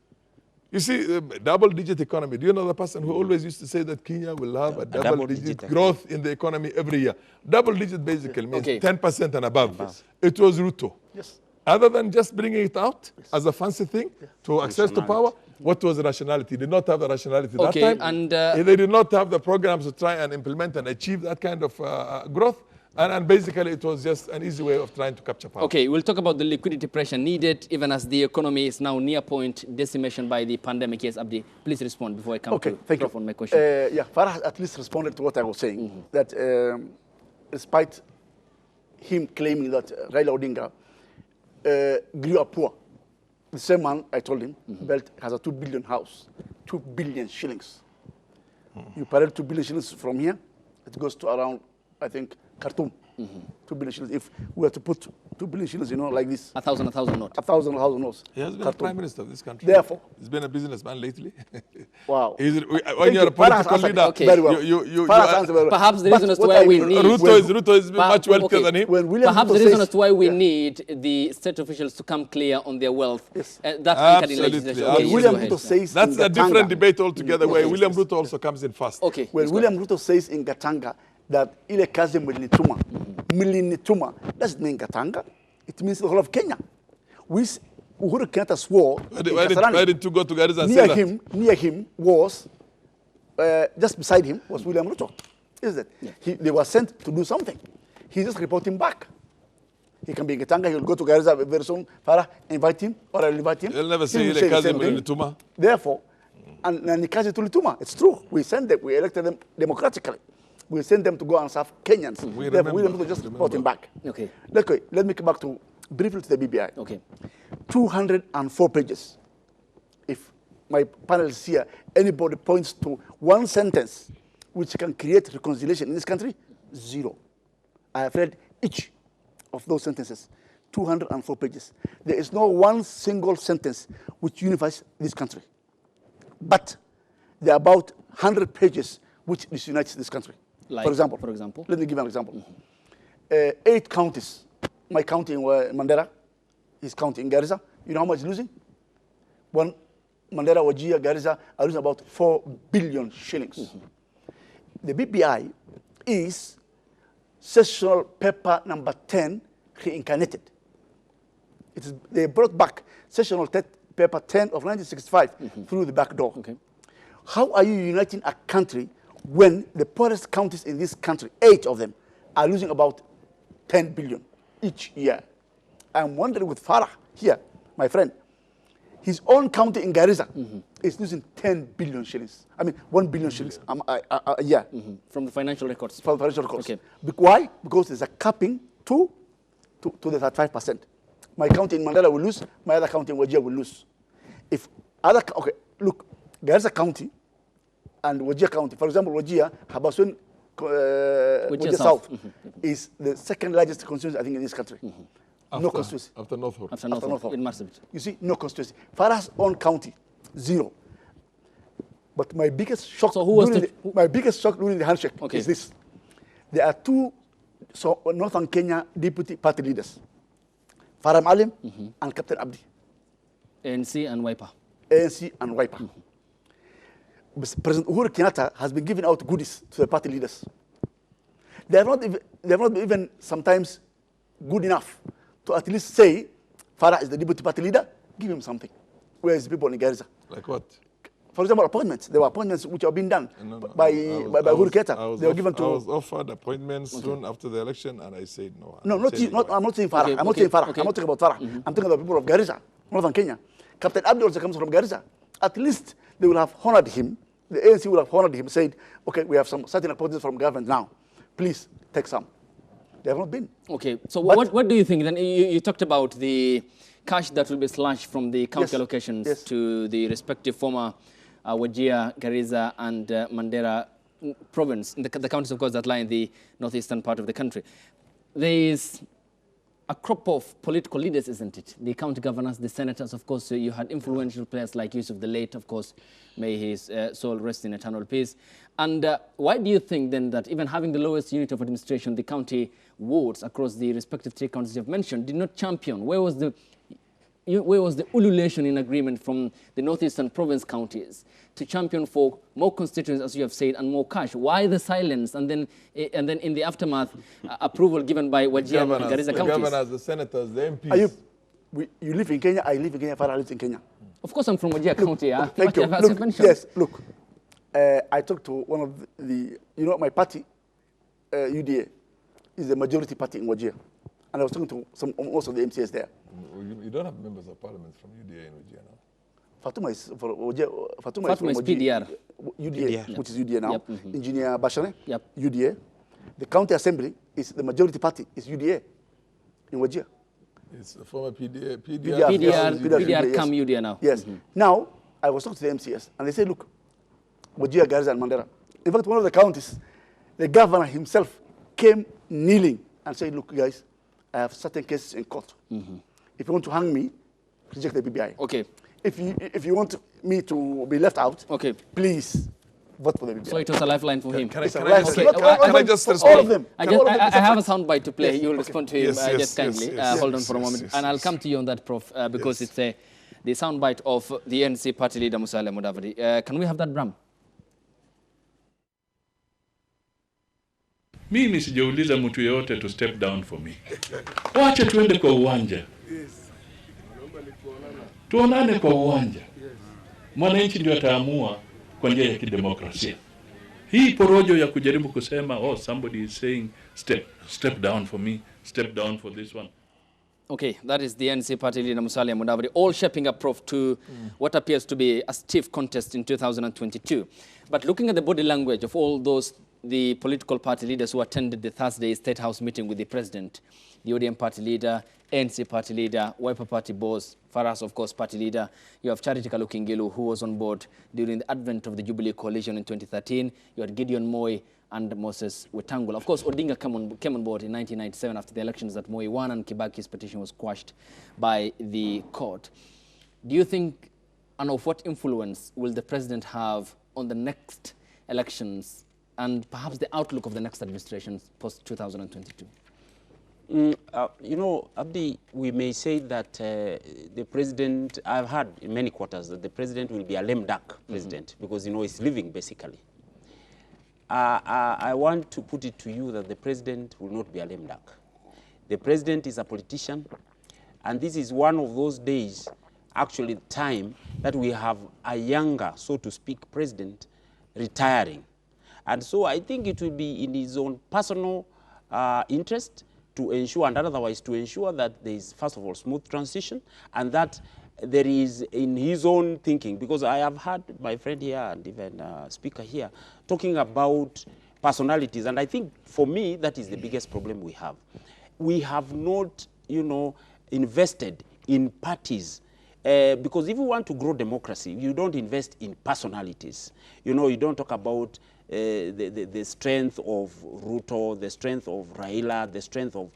You see, double-digit economy. Do you know the person who always used to say that Kenya will have a double-digit growth in the economy every year? Double-digit basically means 10% and above. Yes. It was Ruto. Yes. Other than just bringing it out as a fancy thing to access to power, what was the rationality? They did not have the rationality that time. And they did not have the programs to try and implement and achieve that kind of growth. And basically, it was just an easy way of trying to capture power. We'll talk about the liquidity pressure needed, even as the economy is now near point decimation by the pandemic. Yes, Abdi, please respond before I come to drop on my question. Farah at least responded to what I was saying, that despite him claiming that Raila Odinga grew up poor, the same man, I told him, Belt has a 2 billion house, 2 billion shillings. You parallel 2 billion shillings from here, it goes to around, I think, Khartoum. 2 billion shillings. If we were to put 2 billion shillings, you know, like this. 1,000 notes. 1,000 notes. He has been the Prime Minister of this country. Therefore. He's been a businessman lately. Wow. When you're a political leader, very well. Perhaps the reason as to why we need... Ruto is much wealthier than him. Perhaps the reason as to why we need the state officials to come clear on their wealth. Yes. That's in legislation. William Ruto says that's a different debate altogether, where William Ruto also comes in first. When William Ruto says in Gatanga that ile kazi mlinituma, doesn't mean Gatanga. It means the whole of Kenya. Uhuru Kenyatta swore. Why did you go to Garissa and say that? Near him was, just beside him was William Ruto. Is it? Yeah. They were sent to do something. He's just reporting back. He can be in Gatanga, he'll go to Garissa very soon. Farah, invite him, or I'll invite him. He'll never say ile kazi mlinituma. Therefore, and Nikazi Tulituma, it's true. We sent them, we elected them democratically. We sent them to go and serve Kenyans. Therefore, William Ruto just reporting back. Let me come back briefly to the BBI. 204 pages. If my panelists here, anybody points to one sentence which can create reconciliation in this country, zero. I have read each of those sentences. 204 pages. There is no one single sentence which unifies this country. But there are about 100 pages which disunites this country. Like, for example. Let me give an example. 8 counties. My county in Mandera, his county in Garissa. You know how much losing? One Mandera, Wajir, Garissa are losing about 4 billion shillings. The BBI is sessional paper number 10 reincarnated. They brought back sessional paper 10 of 1965 through the back door. Okay. How are you uniting a country when the poorest counties in this country, 8 of them, are losing about 10 billion each year? I'm wondering with Farah here, my friend, his own county in Garissa is losing 10 billion shillings. I mean, 1 billion shillings a year. From the financial records? From the financial records. Okay. Why? Because there's a capping to the 35%. My county in Mandela will lose, my other county in Wajir will lose. Okay, look, Garissa County and Wajir County, for example, Wajir, Habaswein, Wajir South is the second largest constituency, I think, in this country. No constituency. After North Horn. After North Horn, in Marsabit. You see, no constituency. Farah's own county, 0. But my biggest shock, during the handshake is this. There are 2 Northern Kenya deputy party leaders, Farah Maalim and Captain Abdi. ANC and Wiper. ANC and Wiper. President Uhuru Kenyatta has been giving out goodies to the party leaders. They have not even sometimes good enough to at least say, Farah is the deputy party leader, give him something. Where is the people in Garissa? Like what? For example, appointments. There were appointments which have been done by Uhuru Kenyatta. They were given to. I was offered appointments soon after the election, and I said no. No, I'm not saying Farah. I'm not saying Farah. I'm not talking about Farah. I'm talking about the people of Garissa, Northern Kenya. Captain Abdi also comes from Garissa. At least they will have honored him. The ANC will have honored him, said, okay, we have some certain appointments from government now. Please take some. They have not been. Okay, so what do you think? Then you talked about the cash that will be slashed from the county allocations to the respective former Wajir, Garissa, and Mandera province, the counties, of course, that lie in the northeastern part of the country. There is a crop of political leaders, isn't it? The county governors, the senators, of course. You had influential players like Yusuf the Late, of course. May his soul rest in eternal peace. And why do you think then that even having the lowest unit of administration, the county wards across the respective 3 counties you've mentioned, did not champion? Where was the ululation in agreement from the northeastern province counties to champion for more constituents, as you have said, and more cash? Why the silence? And then in the aftermath, approval given by Wajir and Garissa counties? The governors, the senators, the MPs. You live in Kenya, I live in Kenya, Farah lives in Kenya. Of course, I'm from Wajir County. Thank you. Look, I talked to one of the, my party, UDA, is the majority party in Wajir. And I was talking to most of the MCS there. You don't have members of parliament from UDA in Wajir now. Fatuma is for Wajir. Fatuma is PDR. UDA, which is UDA now. Engineer Bashane, UDA. The county assembly is the majority party, is UDA in Wajir. It's the former PDR come UDA now. Yes. Now, I was talking to the MCS, and they said, look, Wajir, Garissa, and Mandera. In fact, one of the counties, the governor himself came kneeling and said, look, guys, I have certain cases in court. If you want to hang me, reject the BBI. Okay. If you want me to be left out, please vote for the BBI. So it was a lifeline for him. Can I just respond? All of them. I have a soundbite to play. You will respond to him just kindly. Hold on for a moment. And I'll come to you on that, Prof, because it's the soundbite of the NC party leader, Musalia Mudavadi. Can we have that, Bram? Mimi sijauliza mtu yeyote to step down for me. Wacha tuende kwa uwanja. Tuonane kwa uwanja. Mwananchi ndio ataamua kwa njia ya kidemokrasia. Hii porojo ya kujaribu kusema somebody is saying step down for me, step down for this one. Okay, that is the NC party leader Musalia Mudavadi, all shaping up, Prof, to what appears to be a stiff contest in 2022. But looking at the body language of all the political party leaders who attended the Thursday State House meeting with the president, the ODM party leader, ANC party leader, Wiper party boss, Farah's, of course, party leader. You have Charity Kalukingilu, who was on board during the advent of the Jubilee Coalition in 2013. You had Gideon Moi and Moses Wetangula. Of course, Odinga came on board in 1997 after the elections that Moi won, and Kibaki's petition was quashed by the court. Do you think, and of what influence will the president have on the next elections and perhaps the outlook of the next administration post-2022? You know, Abdi, we may say that the president, I've heard in many quarters that the president will be a lame duck president because, you know, he's living basically. I want to put it to you that the president will not be a lame duck. The president is a politician, and this is one of those days, actually time, that we have a younger, so to speak, president retiring. And so I think it will be in his own personal interest to ensure, and otherwise to ensure that there is, first of all, smooth transition, and that there is in his own thinking, because I have heard my friend here and even speaker here talking about personalities, and I think for me that is the biggest problem we have. We have not, you know, invested in parties, because if you want to grow democracy, you don't invest in personalities. You know, you don't talk about the strength of Ruto, the strength of Raila, the strength of...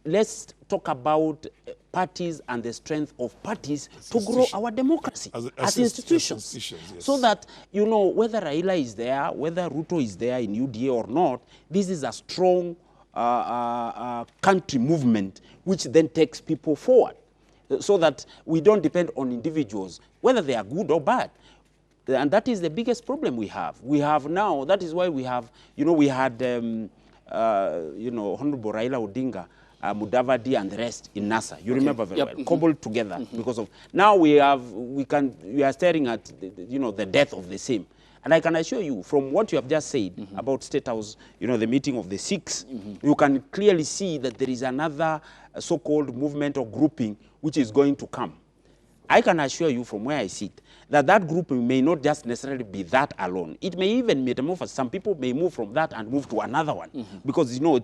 Let's talk about parties and the strength of parties to grow our democracy as institutions. Yes. So that, you know, whether Raila is there, whether Ruto is there in UDA or not, this is a strong country movement which then takes people forward so that we don't depend on individuals, whether they are good or bad. And that is the biggest problem we have. We have now, that is why we have, you know, we had, you know, Honorable Raila Odinga, Mudavadi and the rest in NASA. You remember very well, cobbled together because of, now we are staring at, you know, the death of the same. And I can assure you, from what you have just said about State House, you know, the meeting of the 6, you can clearly see that there is another so-called movement or grouping which is going to come. I can assure you from where I sit that that group may not just necessarily be that alone. It may even metamorphose. Some people may move from that and move to another one because, you know,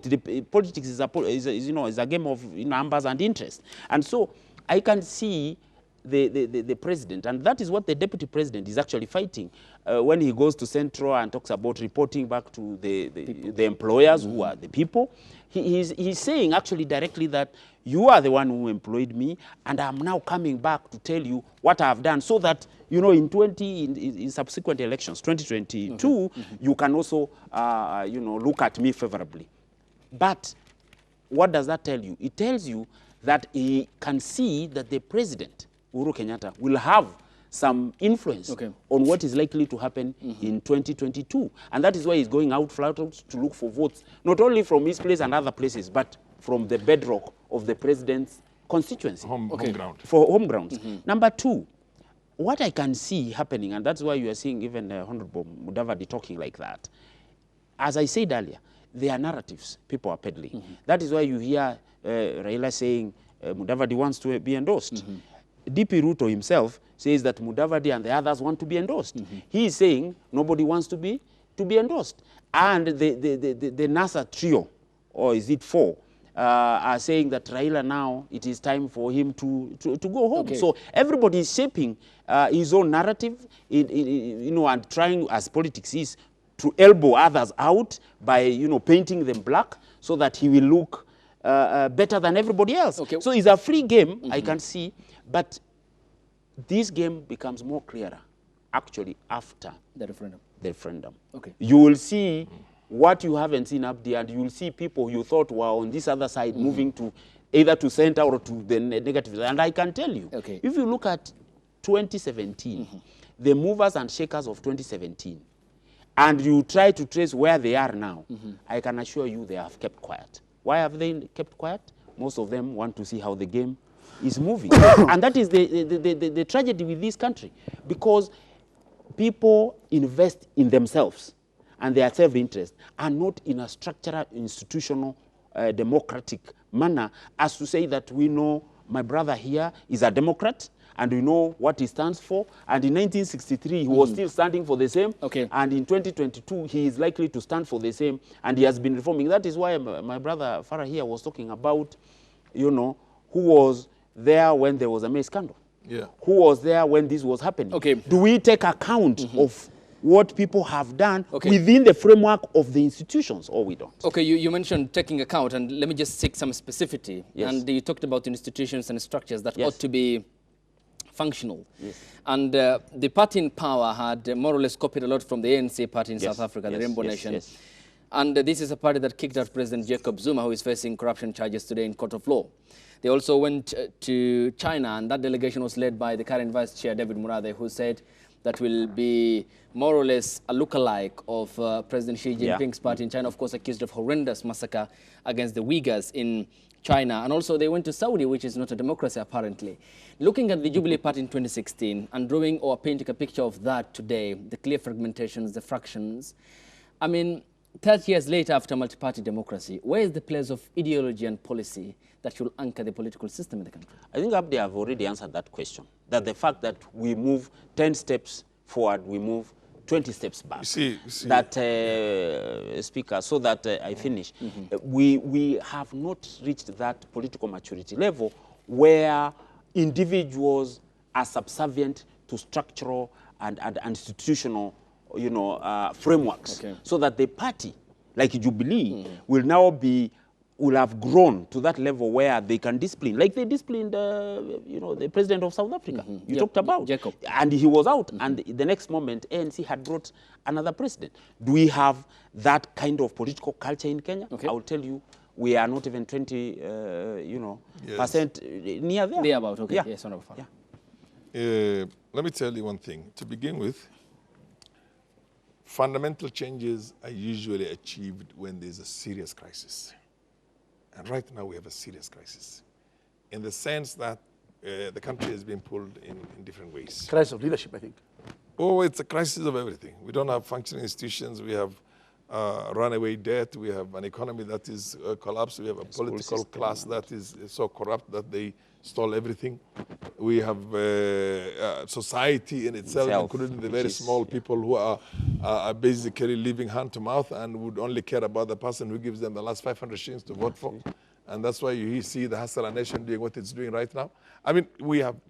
politics is a game of, you know, numbers and interest. And so I can see the president, and that is what the deputy president is actually fighting when he goes to Central and talks about reporting back to the employers who are the people. He's saying actually directly that you are the one who employed me, and I'm now coming back to tell you what I've done, so that, you know, in subsequent elections, 2022, you can also, you know, look at me favorably. But what does that tell you? It tells you that he can see that the president, Uhuru Kenyatta, will have some influence on what is likely to happen in 2022. And that is why he's going out flat out to look for votes, not only from his place and other places, but from the bedrock of the president's constituency. Home ground. For home grounds. Number 2, what I can see happening, and that's why you are seeing even Honorable Mudavadi talking like that, as I said earlier, there are narratives people are peddling. That is why you hear Raila saying Mudavadi wants to be endorsed. DP Ruto himself says that Mudavadi and the others want to be endorsed. He is saying nobody wants to be endorsed. And the NASA trio, or is it 4, are saying that Raila now, it is time for him to go home. So everybody is shaping his own narrative, you know, and trying, as politics is, to elbow others out by, you know, painting them black so that he will look better than everybody else. So it's a free game, I can see, but this game becomes more clearer, actually, after the referendum. You will see what you haven't seen up there, and you will see people you thought were on this other side moving to either to center or to the negative side. And I can tell you, if you look at 2017, the movers and shakers of 2017, and you try to trace where they are now, I can assure you they have kept quiet. Why have they kept quiet? Most of them want to see how the game is moving. And that is the tragedy with this country, because people invest in themselves and their self-interest, and not in a structural, institutional, democratic manner, as to say that we know my brother here is a Democrat, and we know what he stands for, and in 1963 he was still standing for the same, and in 2022 he is likely to stand for the same, and he has been reforming. That is why my brother Farah here was talking about, you know, who was there when there was a May scandal. Who was there when this was happening? Do we take account of what people have done within the framework of the institutions, or we don't? You mentioned taking account, and let me just seek some specificity. And you talked about institutions and structures that ought to be functional. Yes. And the party in power had more or less copied a lot from the ANC party in Yes. South Africa, Yes. the Rainbow Yes. Nation. Yes. And this is a party that kicked out President Jacob Zuma, who is facing corruption charges today in court of law. They also went to China, and that delegation was led by the current vice chair, David Murathe, who said that will be more or less a lookalike of President Xi Jinping's party in China, of course, accused of horrendous massacre against the Uyghurs in China. And also they went to Saudi, which is not a democracy, apparently. Looking at the Jubilee Party in 2016 and drawing or painting a picture of that today, the clear fragmentations, the fractions, I mean, 30 years later after multi-party democracy, where is the place of ideology and policy that should anchor the political system in the country? I think Abdi have already answered that question, that the fact that we move 10 steps forward, we move 20 steps back. You see. That, Speaker, so that I finish, we have not reached that political maturity level where individuals are subservient to structural and institutional frameworks, so that the party, like Jubilee, will have grown to that level where they can discipline, like they disciplined, the president of South Africa. You talked about Jacob, and he was out, and the next moment ANC had brought another president. Do we have that kind of political culture in Kenya? I will tell you, we are not even 20, percent near there. Near about, okay. Yes, let me tell you one thing. To begin with, fundamental changes are usually achieved when there's a serious crisis. And right now we have a serious crisis in the sense that the country has been pulled in different ways. Crisis of leadership, I think. Oh, it's a crisis of everything. We don't have functioning institutions. We have runaway debt. We have an economy that is collapsed. We have a political class that is so corrupt that they stole everything. We have society in itself, including the very small people who are basically living hand to mouth and would only care about the person who gives them the last 500 shillings to vote for. And that's why you see the Hassala nation doing what it's doing right now. I mean,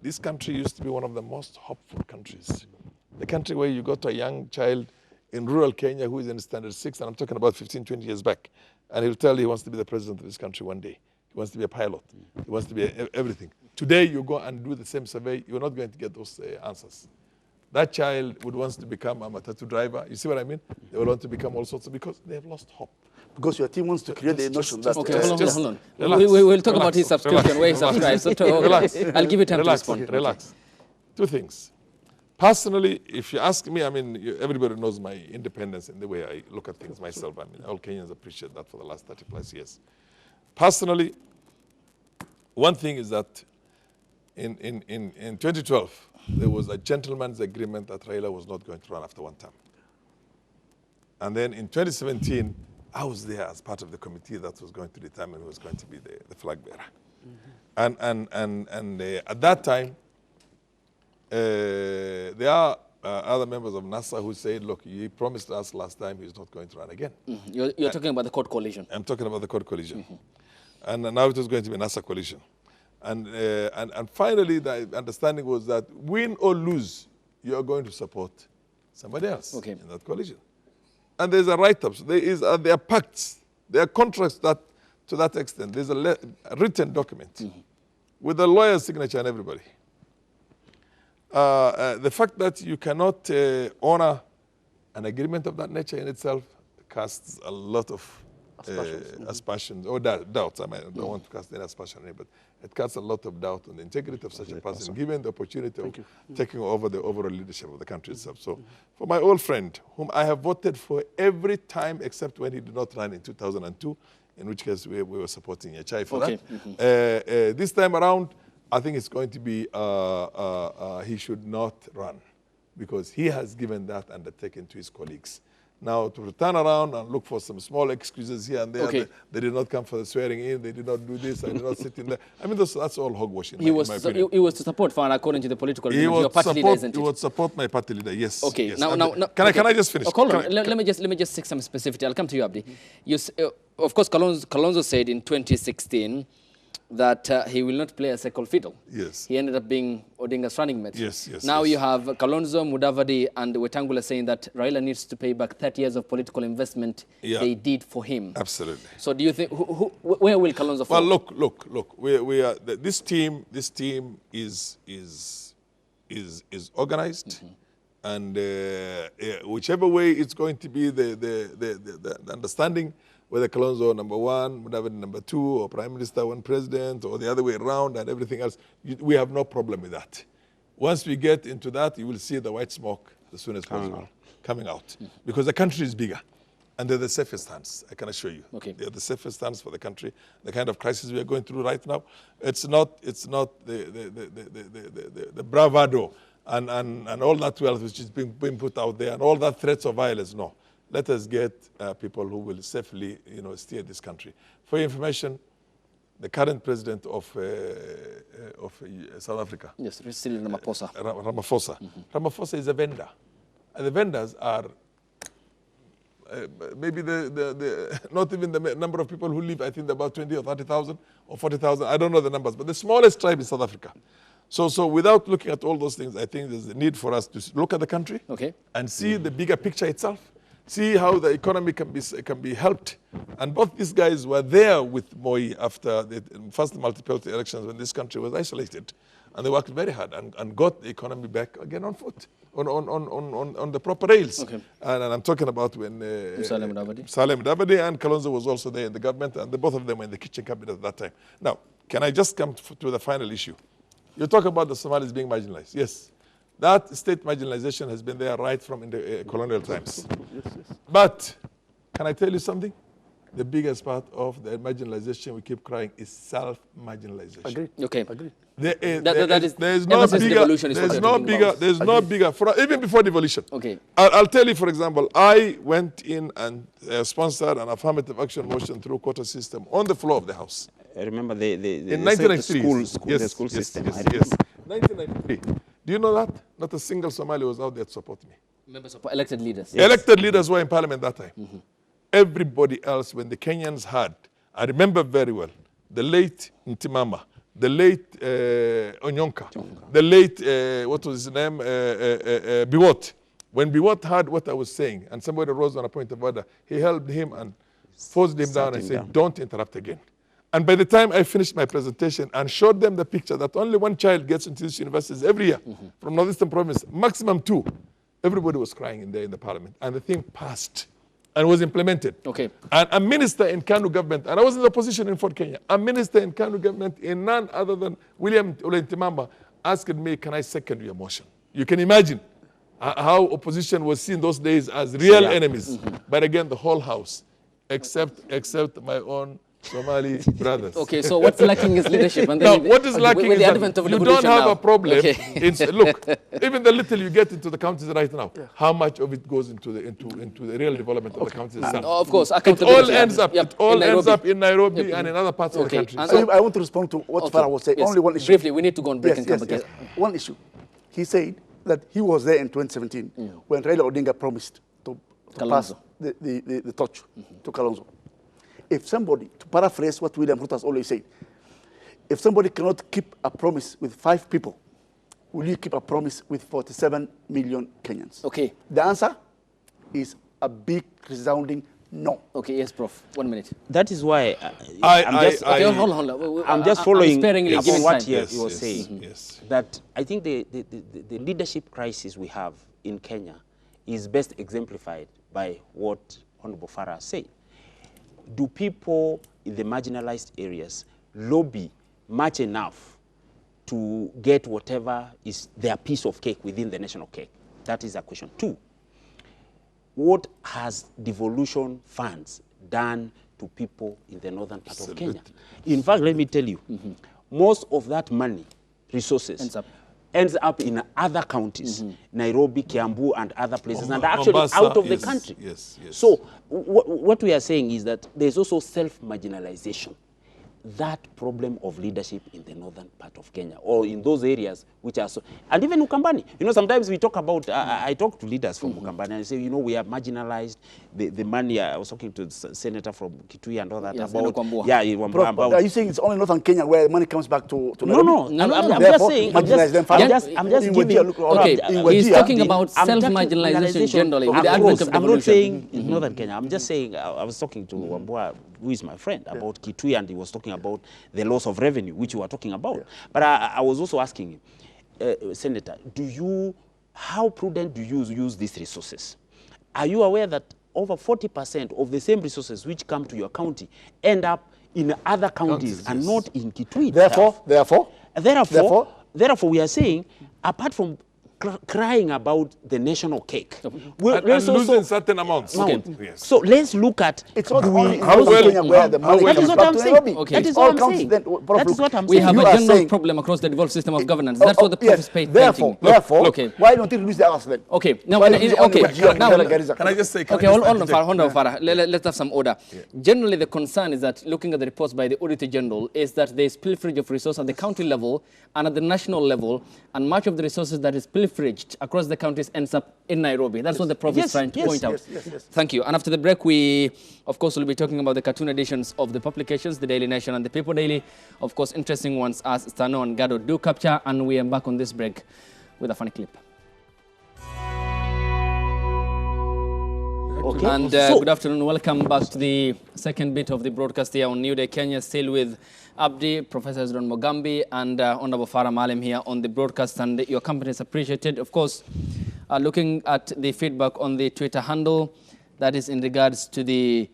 this country used to be one of the most hopeful countries. The country where you go to a young child in rural Kenya who is in standard 6, and I'm talking about 15, 20 years back, and he'll tell you he wants to be the president of this country one day. He wants to be a pilot. He wants to be everything. Today, you go and do the same survey, you're not going to get those answers. That child would want to become a matatu driver. You see what I mean? They will want to become all sorts because they have lost hope. Because your team wants to create the notion that... Okay, hold on. We'll talk about his subscription, where he subscribes. So I'll give you time to respond. Relax. Two things. Personally, if you ask me, I mean, everybody knows my independence in the way I look at things myself. I mean, all Kenyans appreciate that for the last 30 plus years. Personally, one thing is that in 2012, there was a gentleman's agreement that Raila was not going to run after one term. And then in 2017, I was there as part of the committee that was going to determine who was going to be the flag bearer. And at that time, there are other members of NASA who said, look, he promised us last time he's not going to run again. You're talking about the court coalition. I'm talking about the court coalition. And now it was going to be a NASA coalition. And finally, the understanding was that win or lose, you are going to support somebody else in that coalition. And there's a write-ups. There are pacts. There are contracts that, to that extent. There's a written document with a lawyer's signature and everybody. The fact that you cannot honor an agreement of that nature in itself casts a lot of aspersions or doubts. I don't want to cast any aspersion on it, but it casts a lot of doubt on the integrity of such a person, given the opportunity of taking over the overall leadership of the country itself. So, for my old friend, whom I have voted for every time except when he did not run in 2002, in which case we were supporting Yachai for that. This time around, I think it's going to be he should not run because he has given that undertaking to his colleagues. Now, to turn around and look for some small excuses here and there, they did not come for the swearing in, they did not do this, I did not sit in there. I mean, that's all hogwash in my opinion. He was to support Fan according to the political leader, your party leader, isn't it? He would support my party leader, yes. Okay, yes. Now, can I just finish? Hold on, let me just take some specificity. I'll come to you, Abdi. Of course, Kalonzo said in 2016 that he will not play a second fiddle. Yes. He ended up being Odinga's running mate. Yes. Now you have Kalonzo, Mudavadi, and Wetangula saying that Raila needs to pay back 30 years of political investment they did for him. Absolutely. So do you think, where will Kalonzo fall? Well, look. We are, this team is is organized, and whichever way it's going to be the understanding, whether Kalonzo number 1, Mudavadi number 2, or Prime Minister 1 President, or the other way around, and everything else, we have no problem with that. Once we get into that, you will see the white smoke as soon as possible coming out, because the country is bigger. And they're the safest hands, I can assure you. They're the safest hands for the country. The kind of crisis we are going through right now, it's not the bravado and all that wealth which is being put out there and all that threats of violence. No, let us get people who will safely, steer this country. For your information, the current president of South Africa, yes, Cyril Ramaphosa. Ramaphosa is a vendor, and the vendors are. Maybe not even the number of people who live, I think about 20 or 30,000 or 40,000, I don't know the numbers, but the smallest tribe in South Africa. So without looking at all those things, I think there's a need for us to look at the country and see the bigger picture itself, see how the economy can be helped. And both these guys were there with Moi after the first multi-party elections when this country was isolated. And they worked very hard and got the economy back again on foot, on the proper rails. And I'm talking about when Salem Mudavadi and Kalonzo was also there in the government, and both of them were in the kitchen cabinet at that time. Now, can I just come to the final issue? You talk about the Somalis being marginalized. Yes, that state marginalization has been there right from in the colonial times. But can I tell you something? The biggest part of the marginalization we keep crying is self-marginalization. Agreed. Okay. Agreed. There's no bigger, even before devolution. I'll tell you, for example, I went in and sponsored an affirmative action motion through quota system on the floor of the House. I remember in 1993. The school system. Yes. 1993. Do you know that? Not a single Somali was out there to support me. Members of elected leaders. Yes. Elected leaders were in parliament that time. Everybody else, when the Kenyans had, I remember very well, the late Ntimama, the late Onyonka, the late, what was his name, Biwott. When Biwott heard what I was saying, and somebody rose on a point of order, he held him and forced him down and said, don't interrupt again. And by the time I finished my presentation and showed them the picture that only one child gets into these universities every year from Northeastern Province, maximum 2, everybody was crying in there in the parliament. And the thing passed and was implemented. And a minister in Kanu government, and I was in the opposition in Fort Kenya, a minister in Kanu government in none other than William Ntimama asked me, can I second your motion? You can imagine how opposition was seen those days as real enemies. But again, the whole House, except my own Somali brothers. So what's lacking is leadership. And then what is lacking is that you don't have a problem. Look, even the little you get into the counties right now, how much of it goes into the real development of the counties itself? Of course, it all ends up in Nairobi and in other parts of the country. So I want to respond to what Farah was saying. Only one issue. Briefly, we need to go on break and come back. One issue. He said that he was there in 2017 when Raila Odinga promised to pass the torch to Kalonzo. If somebody, to paraphrase what William Ruto has always said, if somebody cannot keep a promise with 5 people, will you keep a promise with 47 million Kenyans? The answer is a big, resounding no. Yes, Prof. 1 minute. That is why hold on. I'm just following what he was saying. Yes. That I think the leadership crisis we have in Kenya is best exemplified by what Honorable Farah said. Do people in the marginalized areas lobby much enough to get whatever is their piece of cake within the national cake? That is a question. 2, what has devolution funds done to people in the northern part of Kenya? In fact, let me tell you, most of that money, resources, ends up in other counties, Nairobi, Kiambu, and other places, and actually Mombasa, out of the country. So what we are saying is that there's also self-marginalization. That problem of leadership in the northern part of Kenya, or in those areas which are so, and even Ukambani. Sometimes we talk about, I talk to leaders from Ukambani and I say, we are marginalized. The money, I was talking to the senator from Kitui and all that about. Are you saying it's only northern Kenya where money comes back to Nairobi? No. I'm just saying, I'm just giving. He's talking about self-marginalization generally. I'm not saying in northern Kenya. I'm just saying, I was talking to Wambua, who is my friend, about Kitui, and he was talking about the loss of revenue, which you were talking about. But I was also asking him, Senator, how prudent do you use these resources? Are you aware that over 40% of the same resources which come to your county end up in other counties and not in Kitui itself? Therefore, we are saying, apart from crying about the national cake, let's losing certain amounts. Okay. Yes. So let's look at it's all where the money that is what I'm saying. Okay. That is what I'm saying. That is what I'm saying. We have a general problem across the devolved system of governance. That's what the prof is painting. Therefore, why don't you lose the others then? Okay. Now, can I just say? Okay, hold on, Farah. Let's have some order. Yeah. Generally, the concern is that, looking at the reports by the Auditor General, is that there is pilferage of resources at the county level and at the national level, and much of the resources that is pilferaged across the countries ends up in Nairobi. That's what the prof is trying to point out. Thank you. And after the break, we, of course, will be talking about the cartoon editions of the publications, the Daily Nation and the People Daily. Of course, interesting ones as Stano and Gado do capture, and we embark on this break with a funny clip. Okay. And good afternoon. Welcome back to the second bit of the broadcast here on New Day Kenya, still with Abdi, Professor Don Mogambi, and Honorable Farah Malem here on the broadcast, and your company is appreciated. Of course, looking at the feedback on the Twitter handle, that is in regards to the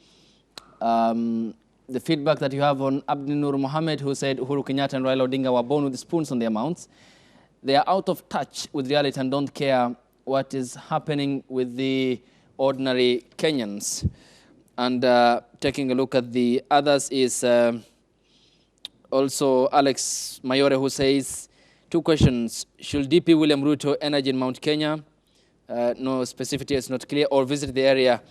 feedback that you have on Abdi Noor Mohammed, who said Uhuru Kenyatta and Raila Odinga were born with spoons on their mouths. They are out of touch with reality and don't care what is happening with the ordinary Kenyans. And taking a look at the others is also Alex Mayore, who says, 2 questions. Should DP William Ruto energy in Mount Kenya? No specificity is not clear. Or visit the area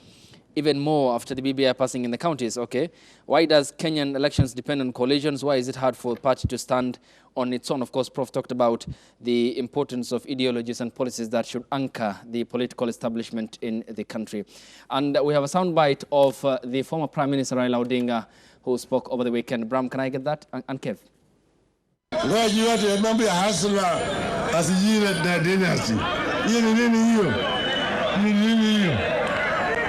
even more after the BBI passing in the counties. Okay. Why does Kenyan elections depend on coalitions? Why is it hard for a party to stand on its own? Of course, Prof talked about the importance of ideologies and policies that should anchor the political establishment in the country. And we have a soundbite of the former Prime Minister Raila Odinga, who spoke over the weekend. Bram, can I get that? And Kev? Mambo ya hasla asijira na dynasty. Hiyo ni nini hiyo? Ni nini hiyo?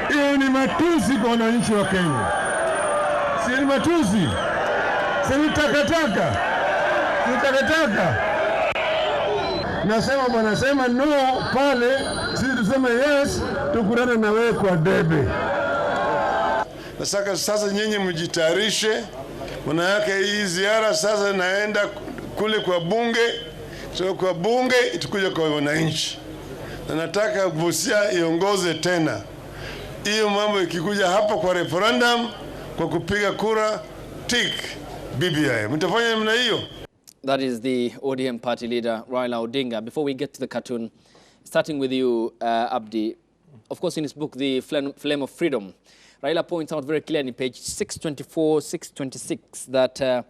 Hiyo ni matusi kwa wananchi wa Kenya. Si ni matusi? Si ni takataka? Si takataka? Nasema bwana, sema no pale, sisi tuseme yes, tukurane na wewe kwa debe. Nasaka sasa nyinyi mjitayarishe. Maana yake hii ziara sasa naenda kule kwa bunge, so kwa bunge itakuja kwa wananchi. Na nataka Busia iongoze tena. Hiyo mambo ikikuja hapa kwa referendum, kwa kupiga kura, tick BBI. Mtafanya namna hiyo? That is the ODM party leader, Raila Odinga. Before we get to the cartoon, starting with you, Abdi, of course in his book, The Flame of Freedom, Raila points out very clearly in page 624, 626, that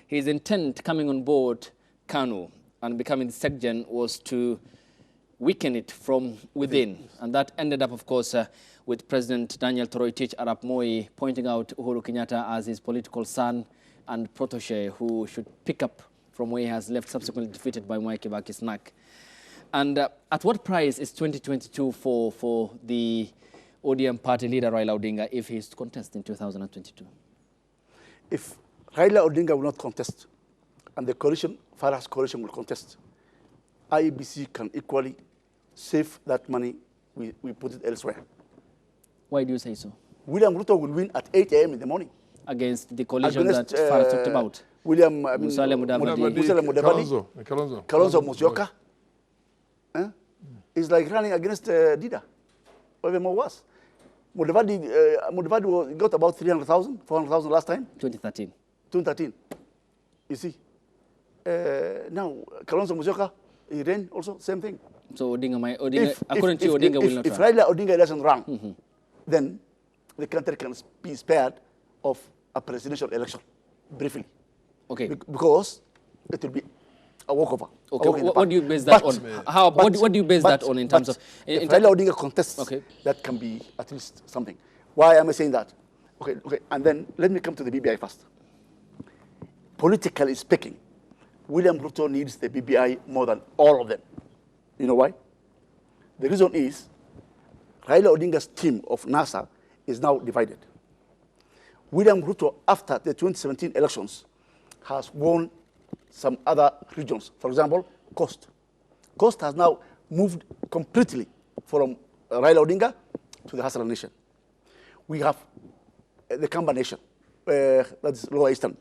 his intent coming on board KANU and becoming the SecGen was to weaken it from within. And that ended up, of course, with President Daniel Toroitich Arap Moi pointing out Uhuru Kenyatta as his political son and protege who should pick up from where he has left, subsequently defeated by Mwai Kibaki's neck. And at what price is 2022 for the ODM party leader Raila Odinga if he is to contest in 2022? If Raila Odinga will not contest, and the coalition, Farah's coalition will contest, IEBC can equally save that money, we put it elsewhere. Why do you say so? William Ruto will win at 8 a.m. in the morning. Against the coalition that Farah talked about? Musalia Mudavadi, Kalonzo Musyoka. It's like running against Dida, or even more worse. Mudavadi got about 300,000, 400,000 last time. 2013. You see. Now, Kalonzo Musyoka, he ran also, same thing. So according to Odinga will not run. If Raila Odinga doesn't run, then the country can be spared of a presidential election, briefly. Okay. Because it will be a walkover. Okay. What do you base that on? What do you base that on in terms of? If Raila Odinga contests, that can be at least something. Why am I saying that? Okay. And then let me come to the BBI first. Politically speaking, William Ruto needs the BBI more than all of them. You know why? The reason is Raila Odinga's team of NASA is now divided. William Ruto, after the 2017 elections, has won some other regions. For example, Coast. coast has now moved completely from Raila Odinga to the Hassala Nation. We have the Kamba Nation, that is Lower Eastern,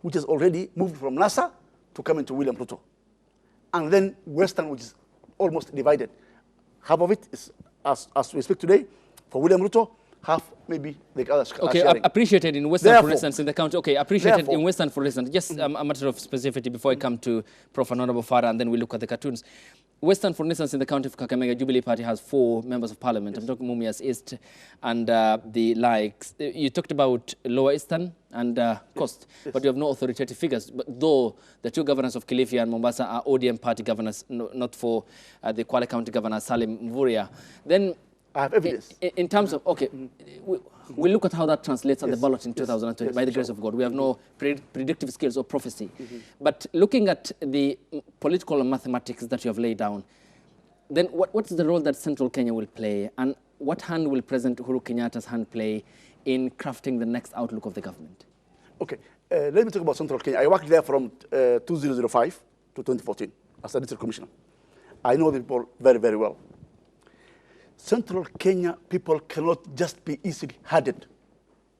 which has already moved from NASA to come into William Ruto. And then Western, which is almost divided. Half of it is, as we speak today, for William Ruto, half maybe the others are sharing. Appreciated in Western, for instance, in the county. Okay, appreciated in Western, for instance. Just a matter of specificity before I come to Prof. Honorable Farah, and then we look at the cartoons. Western, for instance, in the county of Kakamega, Jubilee Party has 4 members of parliament. I'm talking Mumias East and the likes. You talked about Lower Eastern and Coast, but you have no authoritative figures. But though the 2 governors of Kilifi and Mombasa are ODM party governors, not for the Kwale County Governor Salim Mvurya, then I have evidence. In terms of, okay, we'll look at how that translates at the ballot in 2020, by the grace of God. We have no predictive skills or prophecy. But looking at the political mathematics that you have laid down, then what's the role that Central Kenya will play? And what hand will President Uhuru Kenyatta's hand play in crafting the next outlook of the government? Okay, let me talk about Central Kenya. I worked there from 2005 to 2014 as a district commissioner. I know the people very, very well. Central Kenya people cannot just be easily hardened.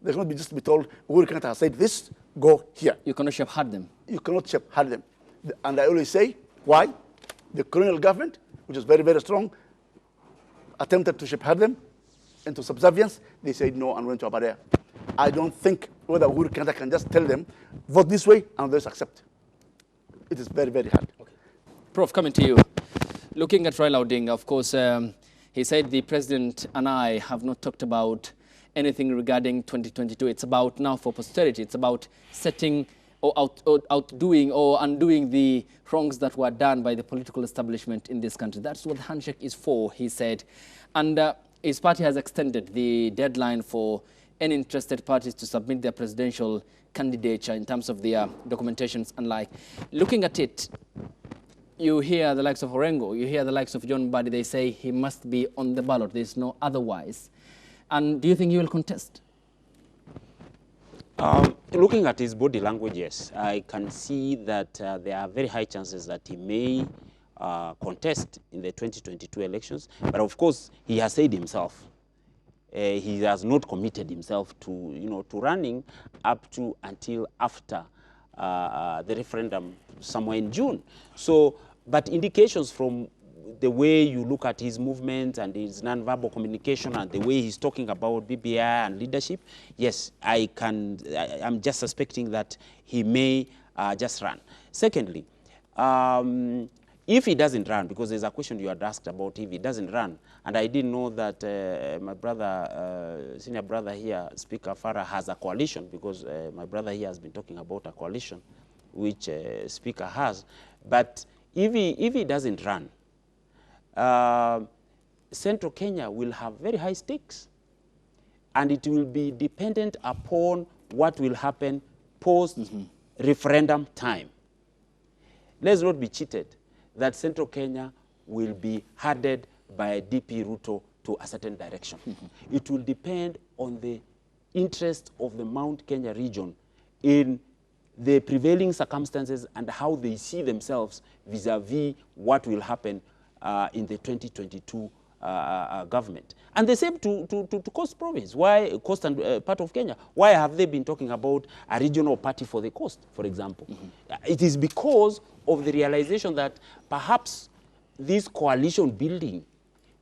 They cannot just be told, Uhuru Kenyatta has said this, go here. You cannot shepherd them. You cannot shepherd them. And I always say, why? The colonial government, which is very, very strong, attempted to shepherd them into subservience. They said no and went to Abadea. I don't think whether Uhuru Kenyatta can just tell them, vote this way, and others accept. It is very, very hard. Okay. Prof, coming to you. Looking at Raila Odinga, of course, he said the president and I have not talked about anything regarding 2022. It's about now for posterity. It's about setting or outdoing or undoing the wrongs that were done by the political establishment in this country. That's what the handshake is for, he said. And his party has extended the deadline for any interested parties to submit their presidential candidature in terms of their documentations and like. Looking at it, you hear the likes of Orengo, you hear the likes of John Mbadi, they say he must be on the ballot. There's no otherwise. And do you think he will contest? Looking at his body language, yes. I can see that there are very high chances that he may contest in the 2022 elections. But of course, he has said himself, he has not committed himself to, to running up to until after the referendum somewhere in June. So, but indications from the way you look at his movement and his non-verbal communication and the way he's talking about BBI and leadership, yes, I'm just suspecting that he may just run. Secondly, if he doesn't run, because there's a question you had asked about if he doesn't run, and I didn't know that my brother, senior brother here, Speaker Farah, has a coalition, because my brother here has been talking about a coalition, which Speaker has. But if he doesn't run, Central Kenya will have very high stakes, and it will be dependent upon what will happen post-referendum time. Let's not be cheated that Central Kenya will be headed by DP Ruto to a certain direction. It will depend on the interest of the Mount Kenya region in the prevailing circumstances and how they see themselves vis-a-vis what will happen in the 2022 government. And the same to Coast Province. Why Coast and part of Kenya? Why have they been talking about a regional party for the Coast, for example? It is because of the realization that perhaps this coalition building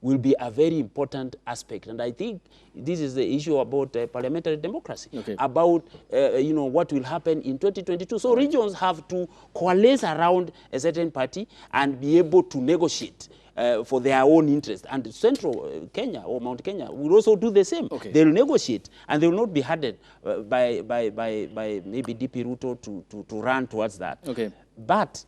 will be a very important aspect. And I think this is the issue about parliamentary democracy, about what will happen in 2022. So regions have to coalesce around a certain party and be able to negotiate for their own interest. And Central Kenya or Mount Kenya will also do the same. They'll negotiate, and they will not be headed by maybe DP Ruto to run towards that. But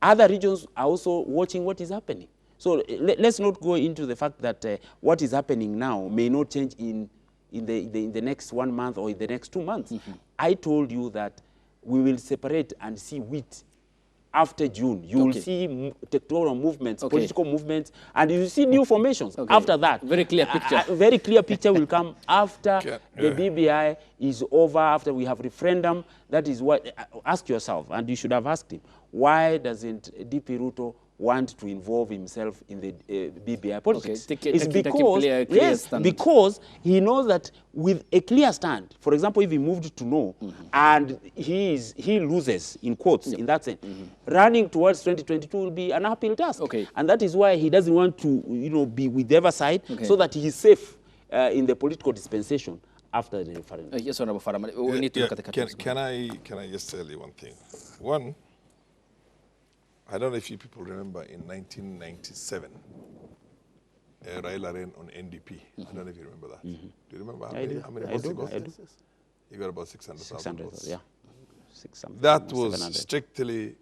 other regions are also watching what is happening. So let's not go into the fact that what is happening now may not change in the next 1 month or in the next 2 months. I told you that we will separate and see wheat after June. You will see tectonic movements, political movements, and you will see new formations after that. Very clear picture. A very clear picture will come after the BBI is over, after we have referendum. That is what, ask yourself, and you should have asked him, why doesn't DP Ruto want to involve himself in the BBI politics. Okay. It's because he knows that with a clear stand, for example, if he moved to no, and he loses, in quotes, in that sense, running towards 2022 will be an uphill task. Okay. And that is why he doesn't want to, be with the other side, so that he is safe in the political dispensation after the referendum. Yes, Honorable Farama. We need to look at the can I just tell you one thing? One, I don't know if you people remember in 1997, Raila ran on NDP. I don't know if you remember that. Do you remember how many votes he got? He got about 600,000 votes. Yeah. That was strictly,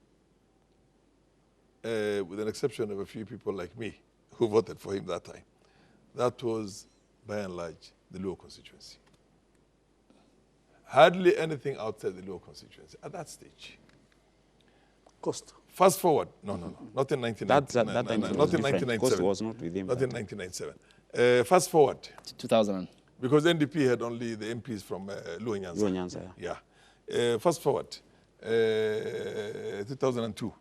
with an exception of a few people like me who voted for him that time. That was, by and large, the Luo constituency. Hardly anything outside the Luo constituency at that stage. Cost. Fast forward. No. Not in 1997. Not in 1997. Cost was not with him. Not in 1997. Fast forward. 2000. Because NDP had only the MPs from Luo Nyanza. Yeah. Fast forward. 2002.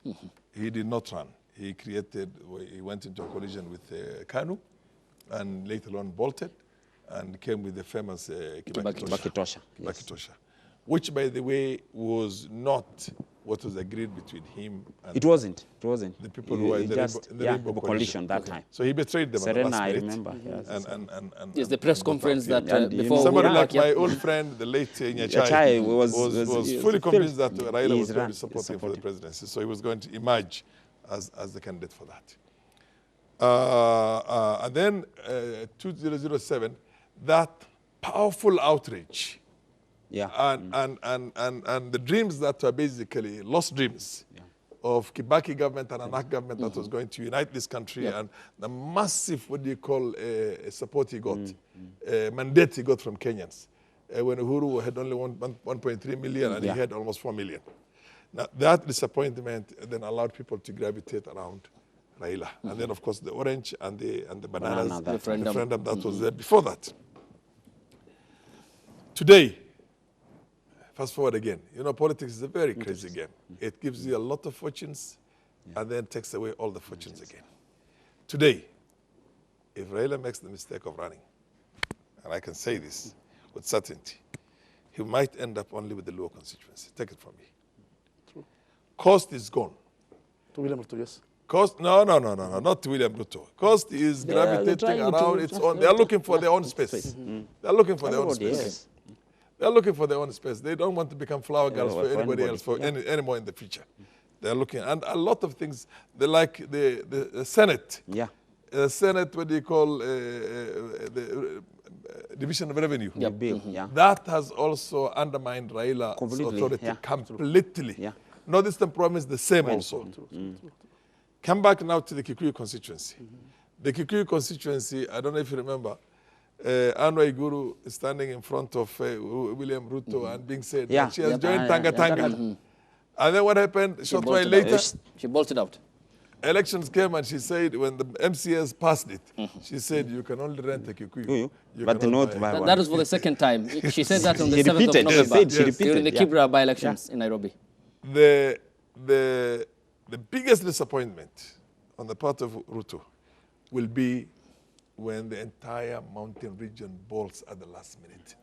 He did not run. He went into a collision with Kanu, and later on bolted, and came with the famous Kibaki Tosha, which, by the way, was not what was agreed between him and... It wasn't. The people who were in the Rainbow Coalition that time. So he betrayed them. Serena, I remember. Yes, the press conference that before... Somebody like my old friend, the late Nyachai, was fully convinced that Raila was going to support him for the presidency. So he was going to emerge as the candidate for that. And then 2007, that powerful outrage, and the dreams that were basically lost dreams of Kibaki government and Anak government that was going to unite this country, and the massive, support he got, mandate he got from Kenyans, when Uhuru had only 1.3 million and he had almost 4 million. Now, that disappointment then allowed people to gravitate around Raila. And then, of course, the orange and the bananas, the referendum that was there before that. Today, fast forward again, politics is a very crazy game. It gives you a lot of fortunes and then takes away all the fortunes again. Today, if Raila makes the mistake of running, and I can say this with certainty, he might end up only with the Luo constituency. Take it from me. True. Cost is gone. To William Ruto, yes. Cost, no, not William Ruto. Cost is gravitating around its own. They are looking for their own space. They are looking for their own space. They are looking for their own space. They don't want to become flower girls for anybody else anymore in the future. They are looking, and a lot of things. They like the Senate. Yeah. The Senate, what do you call the division of revenue? That has also undermined Raila's authority completely. Northeastern province the same also. Come back now to the Kikuyu constituency. The Kikuyu constituency, I don't know if you remember, Anwai Guru is standing in front of William Ruto and being said that she has joined Tanga. And then what happened? A short while later, she bolted out. Elections came and she said, when the MCS passed it, she said, you can only rent a Kikuyu. But not that was for the second time. She said that on the 7th of November during the Kibra by-elections in Nairobi. The biggest disappointment on the part of Ruto will be when the entire mountain region bolts at the last minute.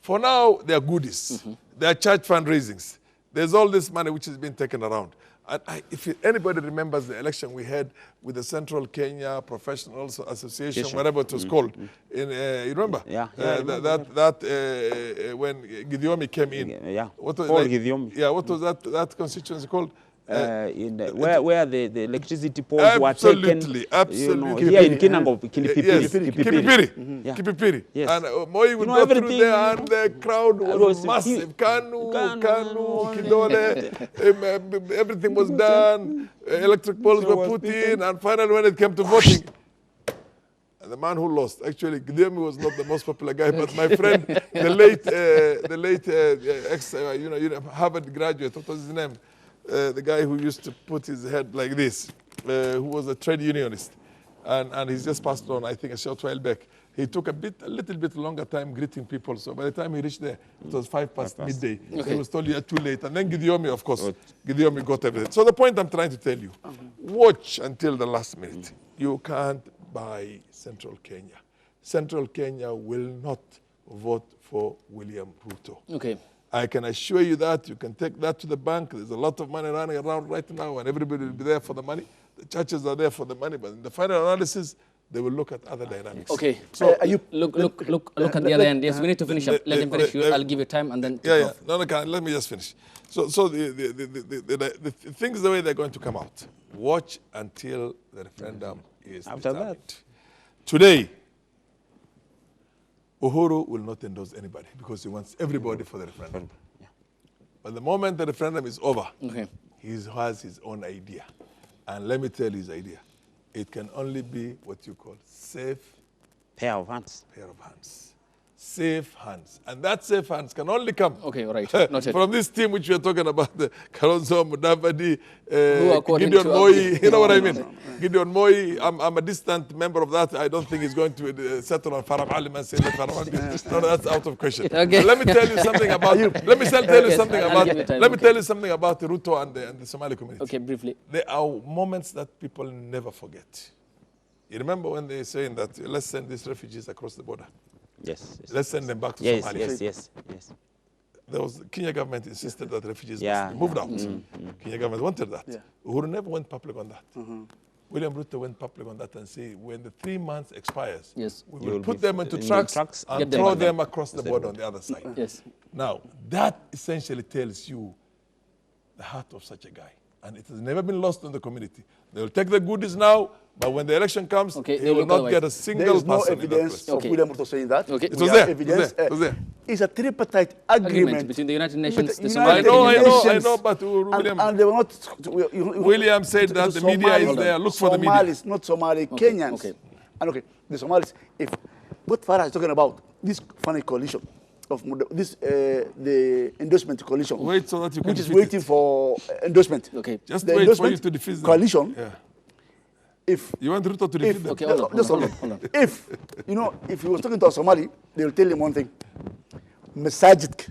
For now, they are goodies. They are church fundraisings. There's all this money which has been taken around. And if anybody remembers the election we had with the Central Kenya Professionals Association, whatever it was called, you remember? When Gidiomi came in. What was Gidiomi. Yeah, what was that constituency called? Where the electricity poles were taken. Absolutely. Here in Kinango, Kipipiri. Yes. And Moi would go through there and the crowd was massive. Kanu, Kidole, everything was done. Electric poles were put in. And finally when it came to voting, the man who lost, actually, Gidemi was not the most popular guy, but my friend, the late Harvard graduate, what was his name? The guy who used to put his head like this, who was a trade unionist, and he's just passed on, I think, a short while back. He took a little bit longer time greeting people. So by the time he reached there, it was 5 past midday. He was told you are too late. And then Gidiomi, of course, Gidiomi got everything. So the point I'm trying to tell you, watch until the last minute. You can't buy Central Kenya. Central Kenya will not vote for William Ruto. Okay. I can assure you that. You can take that to the bank. There's a lot of money running around right now, and everybody will be there for the money. The churches are there for the money, but in the final analysis, they will look at other dynamics. Okay, so look at the other end. Yes, we need to finish up. Let him finish. I'll give you time and then take off. No, let me just finish. So the things the way they're going to come out. Watch until the referendum is after determined. that. Today, Uhuru will not endorse anybody because he wants everybody for the referendum. But the moment the referendum is over, he has his own idea. And let me tell you his idea. It can only be what you call safe pair of hands. Safe hands. And that safe hands can only come from this team which we are talking about, the Kalonzo, Mudavadi, Gideon Moi, you know what I mean? Gideon Moi, I'm a distant member of that. I don't think he's going to settle on Farah Alim and say that Farah Alim. No, that's out of question. Okay. Let me tell you something about let me tell you something about Ruto and the Somali community. Okay, briefly. There are moments that people never forget. You remember when they're saying that let's send these refugees across the border? Yes. Let's send them back to Somalia. Yes. There was the Kenya government insisted that refugees must be moved out. Kenya government wanted that. Uhuru never went public on that. William Ruto went public on that and said, when the 3 months expires, we will put them into trucks and throw them across the border on the other side. Now, that essentially tells you the heart of such a guy. And it has never been lost on the community. They will take the goodies now, but when the election comes, they will not get a single person in that place. There is no evidence of William Ruto saying that. It was there. It was there. It's a tripartite agreement between the United Nations, the Somali I know, but William, and they were not. William said that the media is there. Look for the media. Somalis, not Somali, Kenyans. And the Somalis, if what Farah is talking about, this funny coalition of this the endorsement coalition, wait so that you can which is waiting for endorsement. Just the wait for you to defeat them. Coalition. If you want Ruto to defeat them, hold on. If if he was talking to a Somali, they will tell him one thing: Masajid,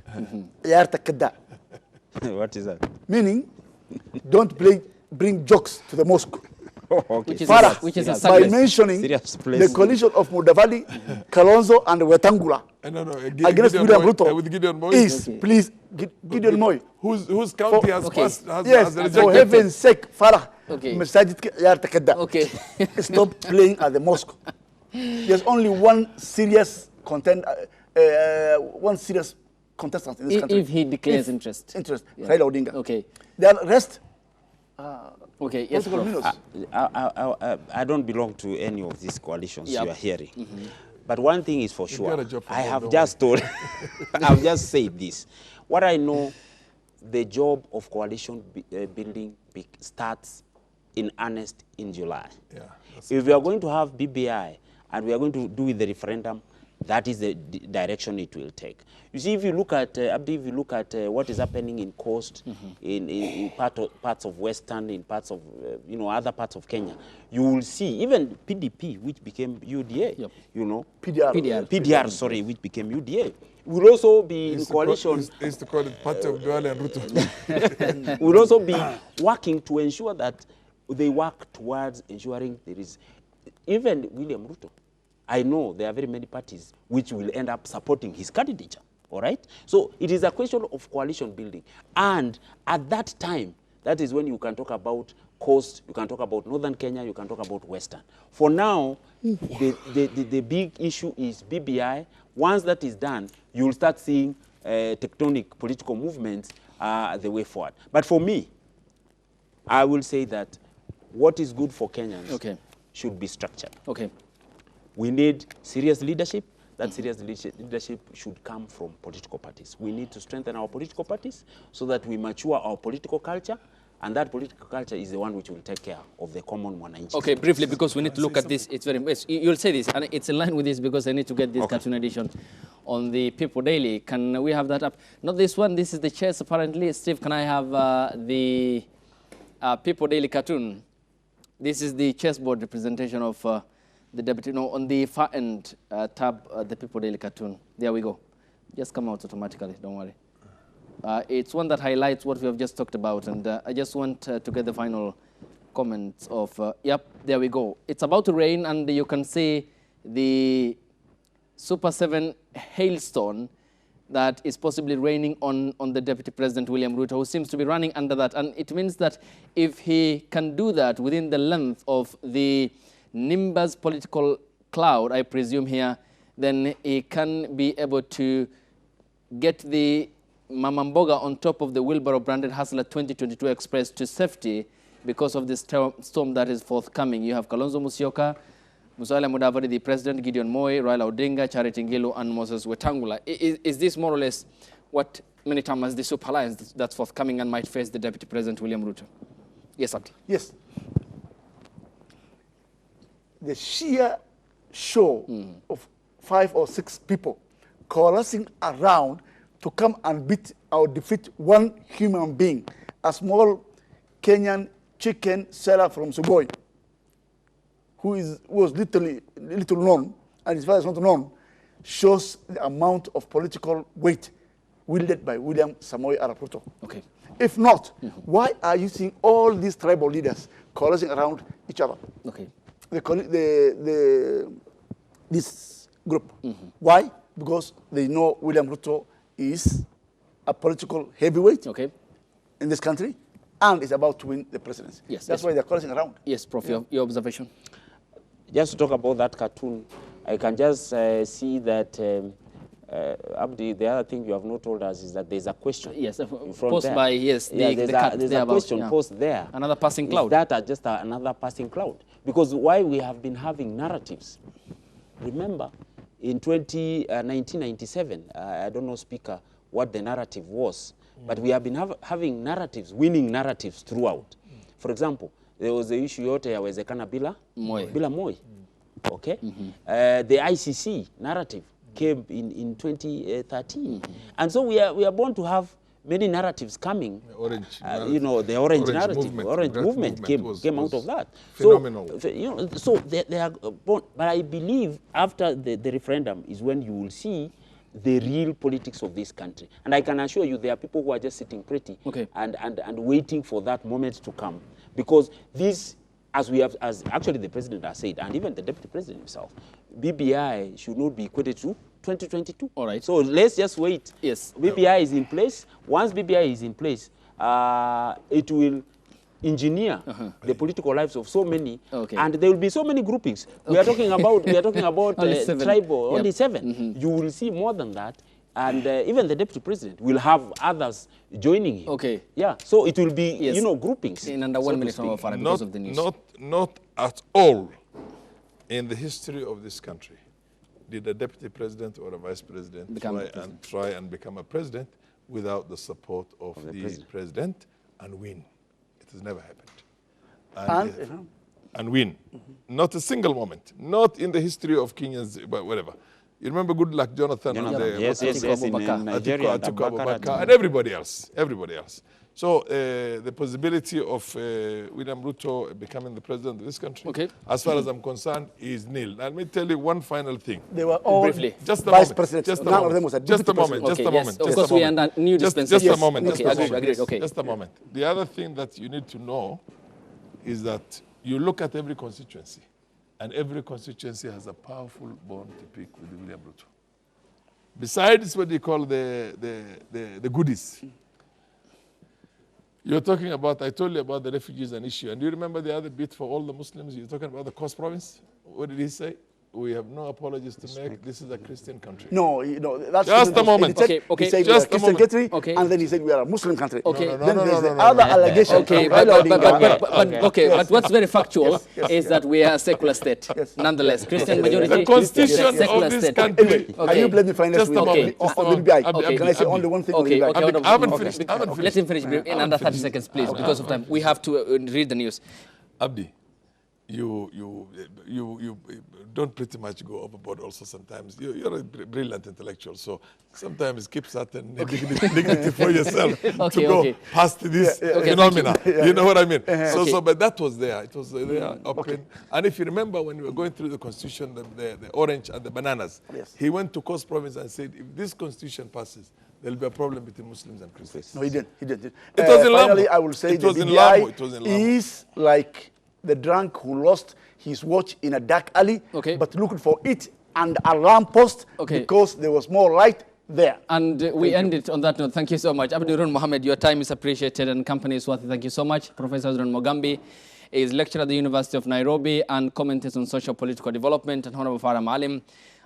What is that? Meaning, don't bring jokes to the mosque. Which is a by mentioning the coalition of Mudavadi, Kalonzo, and Wetangula against William Ruto with Gideon Moi. Please, Gideon Moi, whose county has passed, has rejected. For heaven's sake, Farah, stop playing at the mosque. There's only one serious contestant in this country. If he declares interest, Raila Odinga. The rest. Yes, I don't belong to any of these coalitions you are hearing. But one thing is for sure, I have just told, I've just said this. What I know, the job of coalition building starts in earnest in July. If we are going to have BBI and we are going to do the referendum, that is the direction it will take. You see, if you look at, Abdi, if you look at what is happening in coast, in parts of Western, in parts of, other parts of Kenya, you will see even PDP, which became UDA, PDR, sorry, which became UDA, will also be in coalition. Used to call it Party of Duale and Ruto. Will also be working to ensure that they work towards ensuring there is, even William Ruto, I know there are very many parties which will end up supporting his candidature, all right? So it is a question of coalition building. And at that time, that is when you can talk about coast, you can talk about northern Kenya, you can talk about western. For now, the big issue is BBI. Once that is done, you will start seeing tectonic political movements the way forward. But for me, I will say that what is good for Kenyans should be structured. We need serious leadership. That serious leadership should come from political parties. We need to strengthen our political parties so that we mature our political culture, and that political culture is the one which will take care of the common mwananchi. Okay, briefly, because we need to look at this. It's very, you'll say this, and it's in line with this because I need to get this cartoon edition on the People Daily. Can we have that up? Not this one. This is the chess, apparently. Steve, can I have the People Daily cartoon? This is the chessboard representation of the deputy, no, on the far end, tab the People Daily cartoon. There we go. Just come out automatically, don't worry. It's one that highlights what we have just talked about, and I just want to get the final comments of, yep, there we go. It's about to rain, and you can see the Super 7 hailstone that is possibly raining on the Deputy President William Ruto, who seems to be running under that. And it means that if he can do that within the length of the Nimbus political cloud, I presume here, then he can be able to get the Mamamboga on top of the wheelbarrow branded Hustler 2022 Express to safety because of this storm that is forthcoming. You have Kalonzo Musyoka, Musalia Mudavadi, the President, Gideon Moi, Raila Odinga, Charity Ngilu, and Moses Wetangula. Is this more or less what many times as the super alliance that's forthcoming and might face the Deputy President William Ruto? Yes, Abdi. Yes. The sheer show of 5 or 6 people coalescing around to come and beat or defeat one human being, a small Kenyan chicken seller from Sugoi, who was little known, and his father is not known, shows the amount of political weight wielded by William Samoei Arap Ruto. Okay. If not, why are you seeing all these tribal leaders coalescing around each other? Okay. This group. Why? Because they know William Ruto is a political heavyweight in this country and is about to win the presidency. Yes, that's why they're coalescing around. Yes, Prof, your observation? Just to talk about that cartoon, I can just see that, Abdi, the other thing you have not told us is that there's a question. Yes, posed by, yes, there's a question posed there. Another passing cloud. Is that just another passing cloud? Because why we have been having narratives. Remember, in 1997, I don't know, Speaker, what the narrative was, but we have been having narratives, winning narratives throughout. For example, there was the issue yote ya wezekana bila Moi. Okay? The ICC narrative came in 2013. And so we are born to have many narratives coming. You know, the orange narrative, movement came out of that. Phenomenal. So, you know, so they are born. But I believe after the referendum is when you will see the real politics of this country. And I can assure you there are people who are just sitting pretty and waiting for that moment to come. Because this, as actually the president has said, and even the deputy president himself, BBI should not be equated to 2022. All right. So let's just wait. Yes. BBI is in place. Once BBI is in place, it will engineer the political lives of so many, and there will be so many groupings. We are talking about tribal, only 7. You will see more than that. And even the deputy president will have others joining him. Okay. Yeah. So it will be, you know, groupings. In under 1 minute, because of the news. Not at all in the history of this country did a deputy president or a vice president try and become a president without the support of the president and win. It has never happened. And win. Not a single moment. Not in the history of Kenyans, but whatever. You remember Good Luck Jonathan? Yes, in Nigeria, and everybody else. So the possibility of William Ruto becoming the president of this country, as far as I'm concerned, is nil. Let me tell you one final thing. They were all briefly. Just vice presidents. None of them was a just a moment. Of course, we are under new dispensation. Just a moment. Agreed. Okay. Just a moment. The other thing that you need to know is that you look at every constituency, and every constituency has a powerful bone to pick with William Ruto. Besides what they call the goodies. You're talking about, I told you about the refugees and issue. And do you remember the other bit for all the Muslims? You're talking about the Coast Province? What did he say? We have no apologies to make. This is a Christian country. No, that's just a moment. He said just we are a Christian country, and then he said we are a Muslim country. Okay. Then there's the other allegation. But what's very factual is that we are a secular state. Nonetheless, Christian majority. The constitution of this country. Are you blaming finance with BBI? Can I say only one thing on BBI? I haven't finished. Let him finish in under 30 seconds, please, because of time. We have to read the news. Abdi, you don't pretty much go overboard also sometimes. You're a brilliant intellectual, so sometimes keep certain dignity for yourself to go past this phenomena. You know what I mean? But that was there. It was there open. And if you remember when we were going through the constitution, the orange and the bananas, he went to Coast Province and said, if this constitution passes, there will be a problem between Muslims and Christians. No, he didn't. He didn't. It was in Lambo. Finally, I will say the BDI is like the drunk who lost his watch in a dark alley, but looking for it and a lamppost because there was more light there. And we end it on that note. Thank you so much. Abdi Noor Mohammed, your time is appreciated and company is worth it. Thank you so much. Professor Ruto Mogambi is lecturer at the University of Nairobi and commentates on social political development. And Honorable Farah Maalim,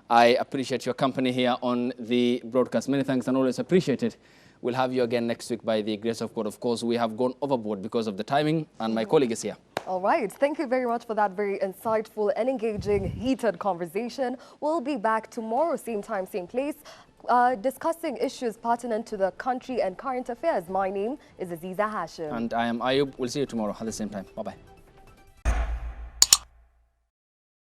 I appreciate your company here on the broadcast. Many thanks and always appreciated. We'll have you again next week by the grace of God. Of course, we have gone overboard because of the timing, and my colleague is here. All right. Thank you very much for that very insightful and engaging, heated conversation. We'll be back tomorrow, same time, same place, discussing issues pertinent to the country and current affairs. My name is Aziza Hashim. And I am Ayub. We'll see you tomorrow at the same time. Bye-bye.